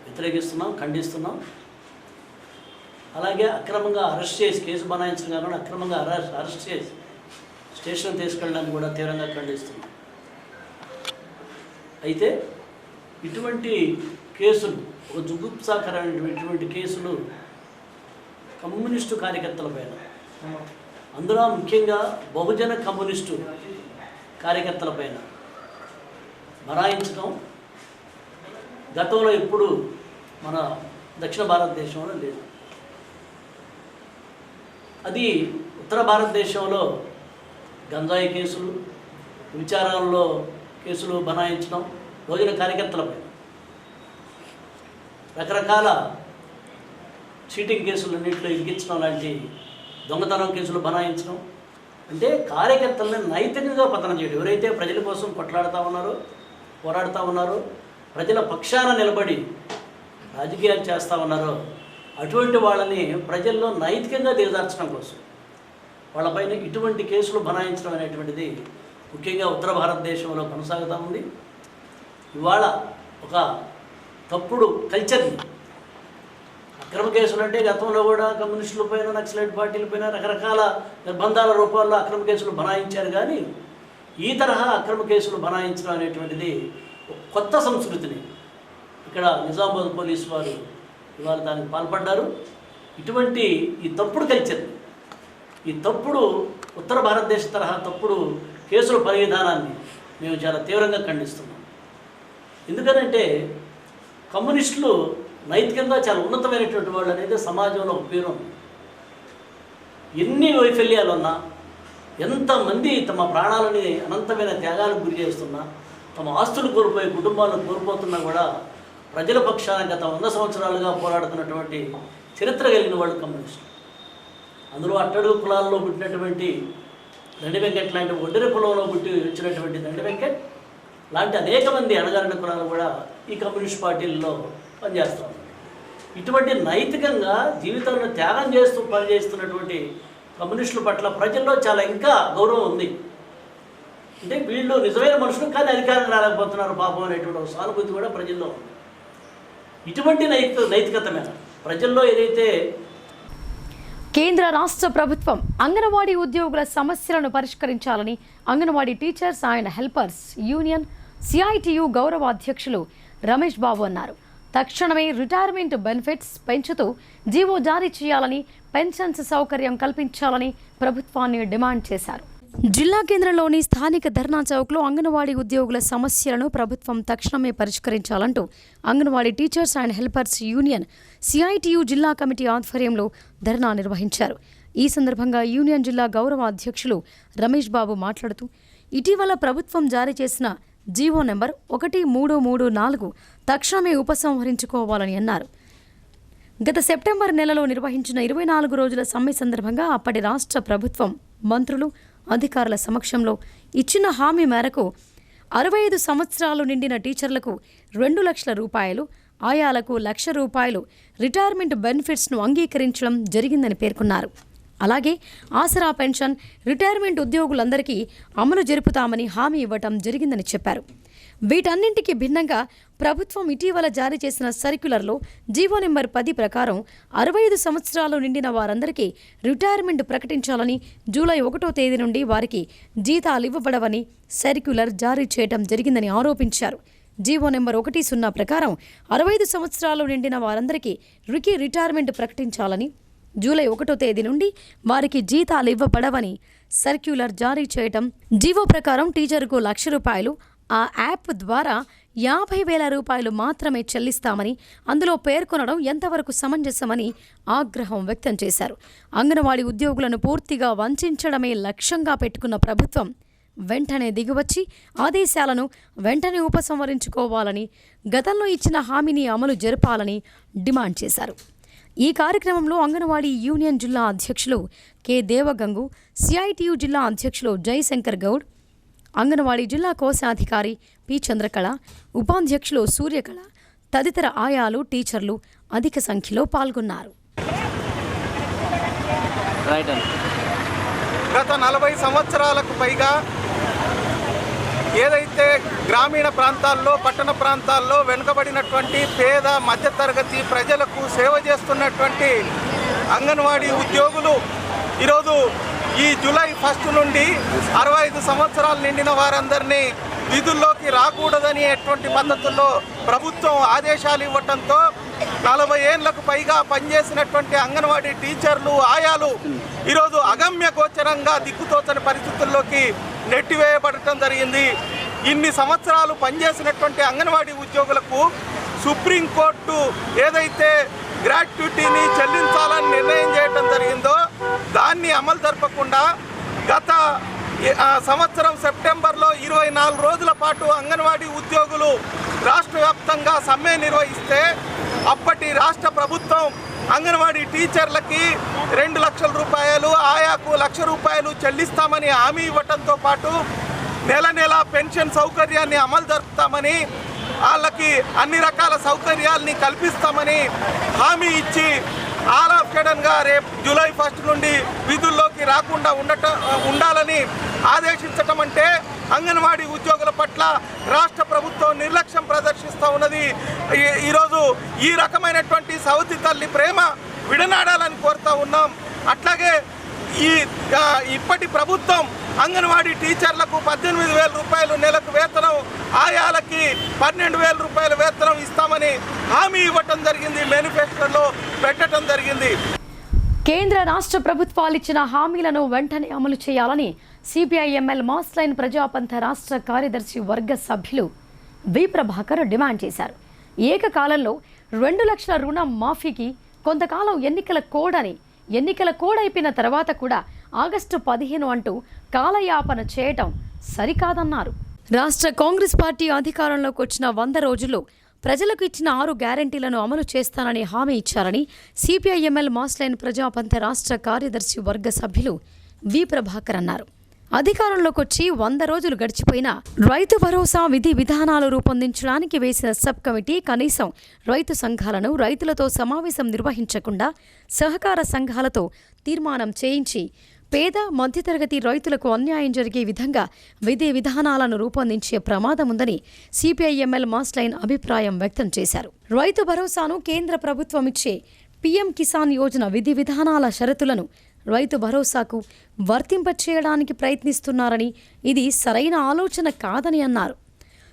వ్యతిరేకిస్తున్నాం, ఖండిస్తున్నాం. అలాగే అక్రమంగా అరెస్ట్ చేసి కేసు బనాయించడం కాకుండా అక్రమంగా అరెస్ట్ చేసి స్టేషన్ తీసుకెళ్ళడానికి కూడా తీవ్రంగా ఖండిస్తున్నాం. అయితే ఇటువంటి కేసులు, ఒక జుగుప్సాకరమైనటువంటి కేసులు కమ్యూనిస్టు కార్యకర్తలపైన, అందులో ముఖ్యంగా బహుజన కమ్యూనిస్టు కార్యకర్తలపైన బనాయించడం గతంలో ఎప్పుడు మన దక్షిణ భారతదేశంలో లేదు. అది ఉత్తర భారతదేశంలో గంజాయి కేసులు, విచారాల్లో కేసులు బనాయించడం, బహుజన కార్యకర్తలపై రకరకాల చీటింగ్ కేసులన్నింటిలో ఇరికించడం లాంటి దొంగతనం కేసులు బనాయించడం, అంటే కార్యకర్తలను నైతికంగా పతనం చేయడం. ఎవరైతే ప్రజల కోసం కొట్లాడుతూ ఉన్నారో, పోరాడుతూ ఉన్నారో, ప్రజల పక్షాన నిలబడి రాజకీయాలు చేస్తూ ఉన్నారో అటువంటి వాళ్ళని ప్రజల్లో నైతికంగా దిగజార్చడం కోసం వాళ్ళపైన ఇటువంటి కేసులు బనాయించడం అనేటువంటిది ముఖ్యంగా ఉత్తర భారతదేశంలో కొనసాగుతూ ఉంది. ఇవాళ ఒక తప్పుడు కల్చర్ని, అక్రమ కేసులు అంటే గతంలో కూడా కమ్యూనిస్టుల పైన, నక్సలైట్ పార్టీల పైన రకరకాల నిర్బంధాల రూపాల్లో అక్రమ కేసులు బనాయించారు. కానీ ఈ తరహా అక్రమ కేసులు బనాయించడం అనేటువంటిది కొత్త సంస్కృతిని ఇక్కడ నిజామాబాద్ పోలీసు వారు ఇవాళ దానికి పాల్పడ్డారు. ఇటువంటి ఈ తప్పుడు కల్చర్ని, ఈ తప్పుడు ఉత్తర భారతదేశ తరహా తప్పుడు కేసుల పరివిధానాన్ని మేము చాలా తీవ్రంగా ఖండిస్తున్నాం. ఎందుకనంటే కమ్యూనిస్టులు నైతికంగా చాలా ఉన్నతమైనటువంటి వాళ్ళు అనేది సమాజంలో ఒక పేరు. ఎన్ని వైఫల్యాలు ఉన్నా, ఎంతమంది తమ ప్రాణాలని అనంతమైన త్యాగాలకు గురి చేస్తున్నా, తమ ఆస్తులు కోల్పోయి కుటుంబాలను కోల్పోతున్నా కూడా ప్రజల పక్షాన గత 100 సంవత్సరాలుగా పోరాడుతున్నటువంటి చరిత్ర కలిగిన వాళ్ళు కమ్యూనిస్టులు. అందులో అట్టడుగు కులాల్లో పుట్టినటువంటి దండి వెంకట్ లాంటి ఒడ్డెర కులంలో పుట్టి వచ్చినటువంటి దండి వెంకట్ లాంటి అనేక మంది అణగారిన కులాలు కూడా ఈ కమ్యూనిస్ట్ పార్టీల్లో పనిచేస్తారు. ఇటువంటి నైతికంగా జీవితాలను త్యాగం చేస్తూ పనిచేస్తున్నటువంటి కమ్యూనిస్టుల పట్ల ప్రజల్లో చాలా ఇంకా గౌరవం ఉంది. అంటే వీళ్ళు నిజమైన మనుషులు కానీ అధికారం రాలేకపోతున్నారు పాపం అనేటువంటి సానుభూతి కూడా ప్రజల్లో ఉంది. ఇటువంటి నైతికత మీద ప్రజల్లో ఏదైతే కేంద్ర రాష్ట్ర ప్రభుత్వం అంగన్వాడీ ఉద్యోగుల సమస్యలను పరిష్కరించాలని anganwadi teachers and helpers union CITU గౌరవ అధ్యక్షులు రమేష్ బాబు అన్నారు. తక్షణమే రిటైర్మెంట్ బెనిఫిట్స్ పెంచుతూ జీవో జారీ చేయాలని, పెన్షన్స్ సౌకర్యం కల్పించాలని ప్రభుత్వాన్ని డిమాండ్ చేశారు. జిల్లా కేంద్రంలోని స్థానిక ధర్నా చౌక్లో అంగన్వాడీ ఉద్యోగుల సమస్యలను ప్రభుత్వం తక్షణమే పరిష్కరించాలంటూ anganwadi teachers and helpers union CITU జిల్లా కమిటీ ఆధ్వర్యంలో ధర్నా నిర్వహించారు. ఈ సందర్భంగా యూనియన్ జిల్లా గౌరవ అధ్యక్షులు రమేష్ బాబు మాట్లాడుతూ, ఇటీవల ప్రభుత్వం జారీ చేసిన జీవో నెంబర్ 1334 తక్షణమే ఉపసంహరించుకోవాలని అన్నారు. గత సెప్టెంబర్ నెలలో నిర్వహించిన 24 రోజుల సమ్మె సందర్భంగా అప్పటి రాష్ట్ర ప్రభుత్వం మంత్రులు, అధికారుల సమక్షంలో ఇచ్చిన హామీ మేరకు 65 సంవత్సరాలు నిండిన టీచర్లకు 2 లక్షల రూపాయలు, ఆయాలకు 1 లక్ష రూపాయలు రిటైర్మెంట్ బెనిఫిట్స్ను అంగీకరించడం జరిగిందని పేర్కొన్నారు. అలాగే ఆసరా పెన్షన్, రిటైర్మెంట్ ఉద్యోగులందరికీ అమలు జరుపుతామని హామీ ఇవ్వటం జరిగిందని చెప్పారు. వీటన్నింటికి భిన్నంగా ప్రభుత్వం ఇటీవల జారీ చేసిన సర్క్యులర్లో జీవో నెంబర్ 10 ప్రకారం 65 సంవత్సరాలు నిండిన వారందరికీ రిటైర్మెంట్ ప్రకటించాలని, జూలై 1వ తేదీ నుండి వారికి జీతాలు ఇవ్వబడవని సర్క్యులర్ జారీ చేయడం జరిగిందని ఆరోపించారు. జీవో నెంబర్ 10 ప్రకారం 65 సంవత్సరాలు నిండిన వారందరికీ రిటైర్మెంట్ ప్రకటించాలని, జూలై 1వ తేదీ నుండి వారికి జీతాలు ఇవ్వబడవని సర్క్యులర్ జారీ చేయటం. జీవో ప్రకారం టీచర్కు 1 లక్ష రూపాయలు, ఆ యాప్ ద్వారా 50,000 రూపాయలు మాత్రమే చెల్లిస్తామని అందులో పేర్కొనడం ఎంతవరకు సమంజసమని ఆగ్రహం వ్యక్తం చేశారు. అంగన్వాడీ ఉద్యోగులను పూర్తిగా వంచడమే లక్ష్యంగా పెట్టుకున్న ప్రభుత్వం వెంటనే దిగివచ్చి ఆదేశాలను వెంటనే ఉపసంహరించుకోవాలని, గతంలో ఇచ్చిన హామీని అమలు జరపాలని డిమాండ్ చేశారు. ఈ కార్యక్రమంలో అంగన్వాడీ యూనియన్ జిల్లా అధ్యక్షులు కె దేవగంగు, సిఐటియు జిల్లా అధ్యక్షులు జయశంకర్ గౌడ్, అంగన్వాడీ జిల్లా కోశాధికారి పి చంద్రకళ, ఉపాధ్యక్షులు సూర్యకళ తదితర ఆయాలు, టీచర్లు అధిక సంఖ్యలో పాల్గొన్నారు. గత 40 సంవత్సరాలకు పైగా ఏదైతే గ్రామీణ ప్రాంతాల్లో, పట్టణ ప్రాంతాల్లో వెనుకబడినటువంటి పేద మధ్యతరగతి ప్రజలకు సేవ చేస్తున్నటువంటి అంగన్వాడీ ఉద్యోగులు ఈరోజు ఈ జూలై 1 నుండి 65 సంవత్సరాలు నిండిన వారందరినీ విధుల్లోకి రాకూడదనేటువంటి పద్ధతుల్లో ప్రభుత్వం ఆదేశాలు ఇవ్వడంతో 40 ఏళ్లకు పైగా పనిచేసినటువంటి అంగన్వాడీ టీచర్లు, ఆయాలు ఈరోజు అగమ్య గోచరంగా దిక్కుతోచని పరిస్థితుల్లోకి నెట్టివేయబడటం జరిగింది. ఇన్ని సంవత్సరాలు పనిచేసినటువంటి అంగన్వాడీ ఉద్యోగులకు సుప్రీంకోర్టు ఏదైతే గ్రాట్యుటీని చెల్లించాలని నిర్ణయం చేయడం జరిగిందో దాన్ని అమలు జరపకుండా గత సంవత్సరం సెప్టెంబర్లో 24 రోజుల పాటు అంగన్వాడీ ఉద్యోగులు రాష్ట్ర వ్యాప్తంగా సమ్మె నిర్వహిస్తే అప్పటి రాష్ట్ర ప్రభుత్వం అంగన్వాడీ టీచర్లకి 2 లక్షల రూపాయలు, ఆయాకు 1 లక్ష రూపాయలు చెల్లిస్తామని హామీ ఇవ్వడంతో పాటు నెల నెల పెన్షన్ సౌకర్యాన్ని అమలు జరుపుతామని, వాళ్ళకి అన్ని రకాల సౌకర్యాలని కల్పిస్తామని హామీ ఇచ్చి ఆల్ ఆఫ్ సడన్గా రేపు జూలై 1 నుండి విధుల్లోకి రాకుండా ఉండాలని ఆదేశించటం అంటే అంగన్వాడీ ఉద్యోగుల పట్ల రాష్ట్ర ప్రభుత్వం నిర్లక్ష్యం ప్రదర్శిస్తూ ఉన్నది. ఈరోజు ఈ రకమైనటువంటి సవతి తల్లి ప్రేమ విడనాడాలని కోరుతూ ఉన్నాం. అట్లాగే ఇప్పటి ప్రభుత్వం అంగన్వాడీ టీచర్లకు 18,000 రూపాయలు నెలకు వేతనం, ఆయాలకి 12,000 రూపాయల వేతనం ఇస్తామని హామీ ఇవ్వటం జరిగింది, మేనిఫెస్టోలో పెట్టడం జరిగింది. కేంద్ర రాష్ట్ర ప్రభుత్వాలు ఇచ్చిన హామీలను వెంటనే అమలు చేయాలని సిపిఐఎంఎల్ మాస్ లైన్ ప్రజాపంథ రాష్ట్ర కార్యదర్శి వర్గ సభ్యులు వి ప్రభాకర్ డిమాండ్ చేశారు. ఏకకాలంలో 2 లక్షల రుణం మాఫీకి కొంతకాలం ఎన్నికల కోడ్ అయిపోయిన తర్వాత కూడా ఆగస్టు 15 అంటూ కాలయాపన చేయటం సరికాదన్నారు. రాష్ట్ర కాంగ్రెస్ పార్టీ అధికారంలోకి వచ్చిన 100 రోజుల్లో ప్రజలకు ఇచ్చిన 6 గ్యారంటీలను అమలు చేస్తానని హామీ ఇచ్చారని సిపిఐఎంఎల్ మాస్ లైన్ ప్రజాపంథ రాష్ట్ర కార్యదర్శి వర్గ సభ్యులు వి ప్రభాకర్ అన్నారు. అధికారంలోకి వచ్చి 100 రోజులు గడిచిపోయినా రైతు భరోసా విధి విధానాలు రూపొందించడానికి వేసిన సబ్ కమిటీ కనీసం రైతు సంఘాలను రైతులతో సమావేశం నిర్వహించకుండా సహకార సంఘాలతో తీర్మానం చేయించి పేద మధ్యతరగతి రైతులకు అన్యాయం జరిగే విధంగా విధి విధానాలను రూపొందించే ప్రమాదం ఉందని సిపిఐఎంఎల్ మాస్ లైన్ అభిప్రాయం వ్యక్తం చేశారు. రైతు భరోసాను కేంద్ర ప్రభుత్వం ఇచ్చే పీఎం కిసాన్ యోజన విధి విధానాల షరతులను రైతు భరోసాకు వర్తింపచేయడానికి ప్రయత్నిస్తున్నారని, ఇది సరైన ఆలోచన కాదని అన్నారు.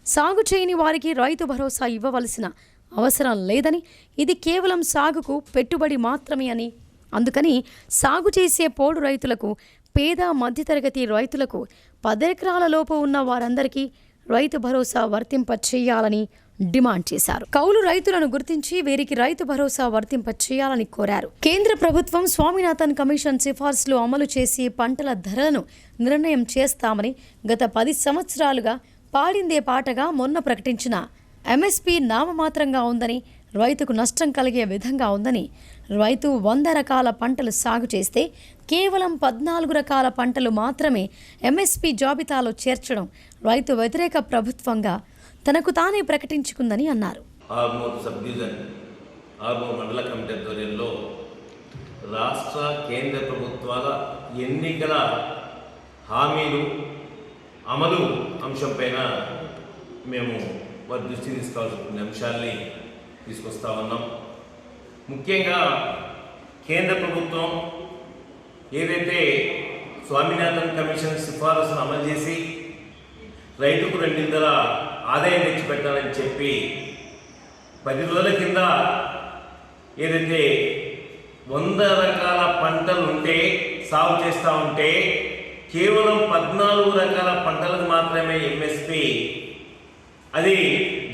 సాగు చేయని వారికి రైతు భరోసా ఇవ్వవలసిన అవసరం లేదని, ఇది కేవలం సాగుకు పెట్టుబడి మాత్రమే అని, అందుకని సాగు చేసే పోడు రైతులకు, పేద మధ్యతరగతి రైతులకు, 10 ఎకరాల లోపు ఉన్న వారందరికీ రైతు భరోసా వర్తింపచేయాలని డిమాండ్ చేశారు. కౌలు రైతులను గుర్తించి వీరికి రైతు భరోసా వర్తింపచేయాలని కోరారు. కేంద్ర ప్రభుత్వం స్వామినాథన్ కమిషన్ సిఫార్సులు అమలు చేసి పంటల ధరలను నిర్ణయం చేస్తామని గత 10 సంవత్సరాలుగా పాడిందే పాటగా మొన్న ప్రకటించిన ఎంఎస్పీ నామమాత్రంగా ఉందని, రైతుకు నష్టం కలిగే విధంగా ఉందని, రైతు 100 రకాల పంటలు సాగు చేస్తే కేవలం 14 రకాల పంటలు మాత్రమే ఎంఎస్పీ జాబితాలో చేర్చడం రైతు వ్యతిరేక ప్రభుత్వంగా తనకు తానే ప్రకటించుకుందని అన్నారు. ఆర్మూర్ సబ్ డివిజన్ ఆర్మూర్ మండల కమిటీ ఆధ్వర్యంలో రాష్ట్ర కేంద్ర ప్రభుత్వాల ఎన్నికల హామీలు అమలు అంశంపైన మేము వారి దృష్టికి తీసుకోవాల్సిన అంశాలని తీసుకొస్తా ఉన్నాం. ముఖ్యంగా కేంద్ర ప్రభుత్వం ఏదైతే స్వామినాథన్ కమిషన్ సిఫారసును అమలు చేసి రైతుకు 2 ఆదాయం తెచ్చిపెట్టాలని చెప్పి 10 రోజుల కింద ఏదైతే 100 రకాల పంటలు ఉంటే సాగు చేస్తూ ఉంటే కేవలం 14 రకాల పంటలకు మాత్రమే ఎంఎస్పి అది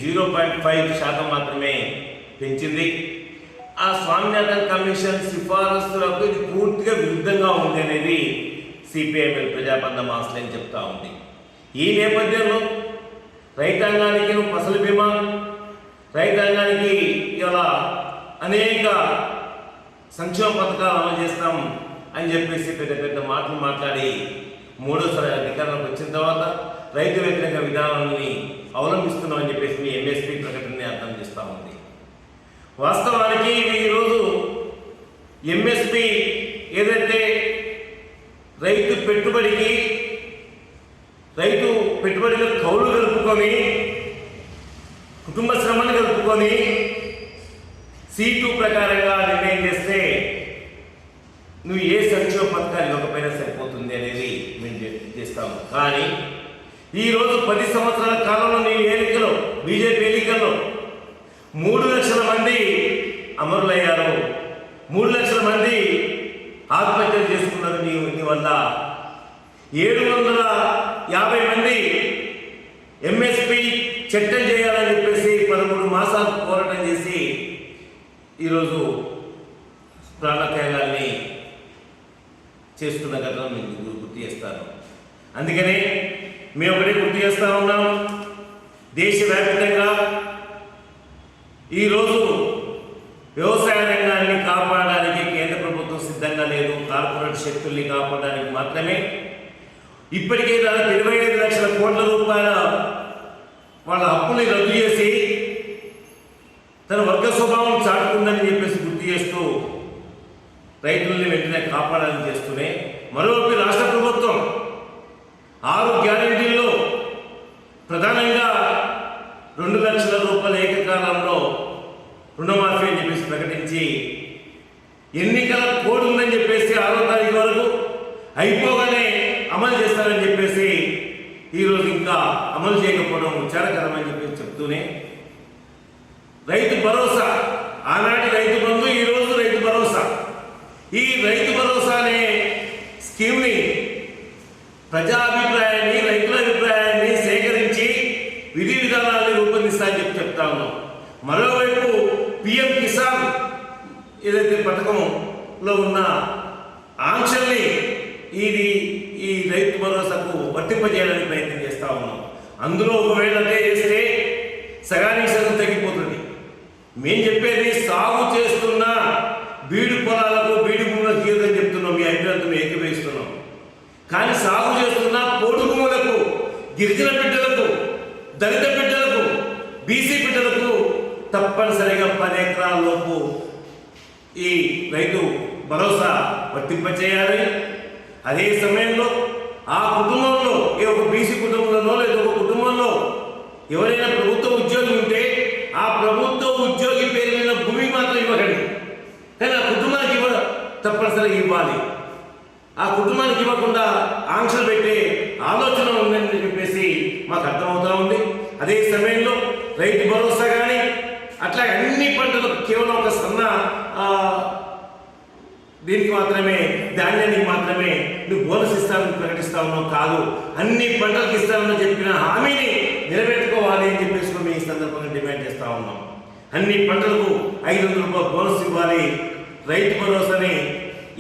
0.5% మాత్రమే పెంచింది. ఆ స్వామినాథన్ కమిషన్ సిఫారసులకు ఇది పూర్తిగా విరుద్ధంగా ఉంది అనేది సిపిఐఎంఎల్ ప్రజాబంధ మాస్లని చెప్తా ఉంది. ఈ నేపథ్యంలో రైతాంగానికి ఫసల్ బీమా, రైతాంగానికి ఇలా అనేక సంక్షేమ పథకాలు అమలు చేస్తాం అని చెప్పేసి పెద్ద పెద్ద మాటలు మాట్లాడి మూడోసారి అధికారంలోకి వచ్చిన తర్వాత రైతు వ్యతిరేక విధానాన్ని అవలంబిస్తున్నామని చెప్పేసి మీ ఎంఎస్పీ ప్రకటనని అర్థం చేస్తూ ఉంది. వాస్తవానికి ఈరోజు ఎంఎస్పీ ఏదైతే రైతు పెట్టుబడిలో కౌలు కలుపుకొని కుటుంబ శ్రమను కలుపుకొని C2 ప్రకారంగా నిర్ణయం చేస్తే నువ్వు ఏ సంక్షేమ పథకాలు ఇవ్వకపోయినా సరిపోతుంది అనేది మేము చేస్తాము. కానీ ఈరోజు 10 సంవత్సరాల కాలంలో నీ ఎన్నికలో బీజేపీ ఎన్నికల్లో 3 లక్షల మంది అమరులయ్యారు, 3 లక్షల మంది ఆత్మహత్యలు చేసుకున్నారు నీ వల్ల. 750 మంది ఎంఎస్పీ చట్టం చేయాలని చెప్పేసి 13 మాసాలు పోరాటం చేసి ఈరోజు ప్రాణత్యాగాల్ని చేస్తున్న ఘటన మీకు గుర్తు చేస్తాను. అందుకనే మేము ఒకటే గుర్తు చేస్తూ ఉన్నాం, దేశవ్యాప్తంగా ఈరోజు వ్యవసాయ రంగాన్ని కాపాడడానికి కేంద్ర ప్రభుత్వం సిద్ధంగా లేదు. కార్పొరేట్ శక్తుల్ని కాపాడడానికి మాత్రమే ఇప్పటికే దాదాపు 25 లక్షల కోట్ల రూపాయల వాళ్ళ అప్పుల్ని రద్దు చేసి తన వర్గ స్వభావం చాటుకుందని చెప్పేసి గుర్తు చేస్తూ రైతుల్ని వెంటనే కాపాడాలని చేస్తూనే మరోవైపు రాష్ట్ర ప్రభుత్వం 6 గ్యారెంటీల్లో ప్రధానంగా 2 లక్షల రూపాయల ఏకకాలంలో రుణమాఫీ అని చెప్పేసి ప్రకటించి ఎన్నికల కోడ్ ఉందని చెప్పేసి 6వ తారీఖు వరకు అయిపోగానే అమలు చేస్తారని చెప్పేసి ఈరోజు ఇంకా అమలు చేయకపోవడం విచారకరమని చెప్పేసి చెప్తూనే రైతు భరోసా, ఆనాటి రైతు బంధు, ఈరోజు రైతు భరోసా, ఈ రైతు భరోసా అనే స్కీమ్ని ప్రజా అభిప్రాయాన్ని, రైతుల అభిప్రాయాన్ని సేకరించి విధి విధానాన్ని రూపొందిస్తామని చెప్తా ఉన్నాం. మరోవైపు పిఎం కిసాన్ ఏదైతే పథకంలో ఉన్న ఆంక్షల్ని ఈ రైతు భరోసాకు వర్తింపజేయడానికి ప్రయత్నం చేస్తూ ఉన్నాం. అందులో ఒకవేళ అదే చేస్తే సగానికి సగం తగ్గిపోతుంది. మేము చెప్పేది సాగు చేస్తున్న బీడు పొలాలకు, బీడు భూములకు తీయదని చెప్తున్నాం, మీ అభిప్రాయంతో మేము ఏకీభవిస్తున్నాం. కానీ సాగు చేస్తున్న పోడు భూములకు, గిరిజన బిడ్డలకు, దళిత బిడ్డలకు, బీసీ బిడ్డలకు తప్పనిసరిగా 10 ఎకరాల లోపు ఈ రైతు భరోసా వర్తింపచేయాలి. అదే సమయంలో ఆ కుటుంబంలో ఒక బీసీ కుటుంబంలో లేదా ఒక కుటుంబంలో ఎవరైనా ప్రభుత్వ ఉద్యోగి ఉంటే ఆ ప్రభుత్వ ఉద్యోగి పేరు మీద భూమి మాత్రం ఇవ్వకండి, కానీ ఆ కుటుంబానికి తప్పనిసరిగా ఇవ్వాలి. ఆ కుటుంబానికి ఇవ్వకుండా ఆంక్షలు పెట్టే ఆలోచన ఉందని చెప్పేసి మాకు అర్థమవుతూ ఉంది. అదే సమయంలో రైతు భరోసా కానీ అట్లా అన్ని పంటలకు కేవలం ఒక సన్న దీనికి మాత్రమే, ధాన్యానికి మాత్రమే నువ్వు బోనస్ ఇస్తానని ప్రకటిస్తా ఉన్నావు కాదు, అన్ని పంటలకు ఇస్తానని చెప్పిన హామీని నిలబెట్టుకోవాలి అని చెప్పేసి మేము ఈ సందర్భంగా డిమాండ్ చేస్తూ ఉన్నాం. అన్ని పంటలకు 500 రూపాయలు బోనస్ ఇవ్వాలి. రైతు భరోసాని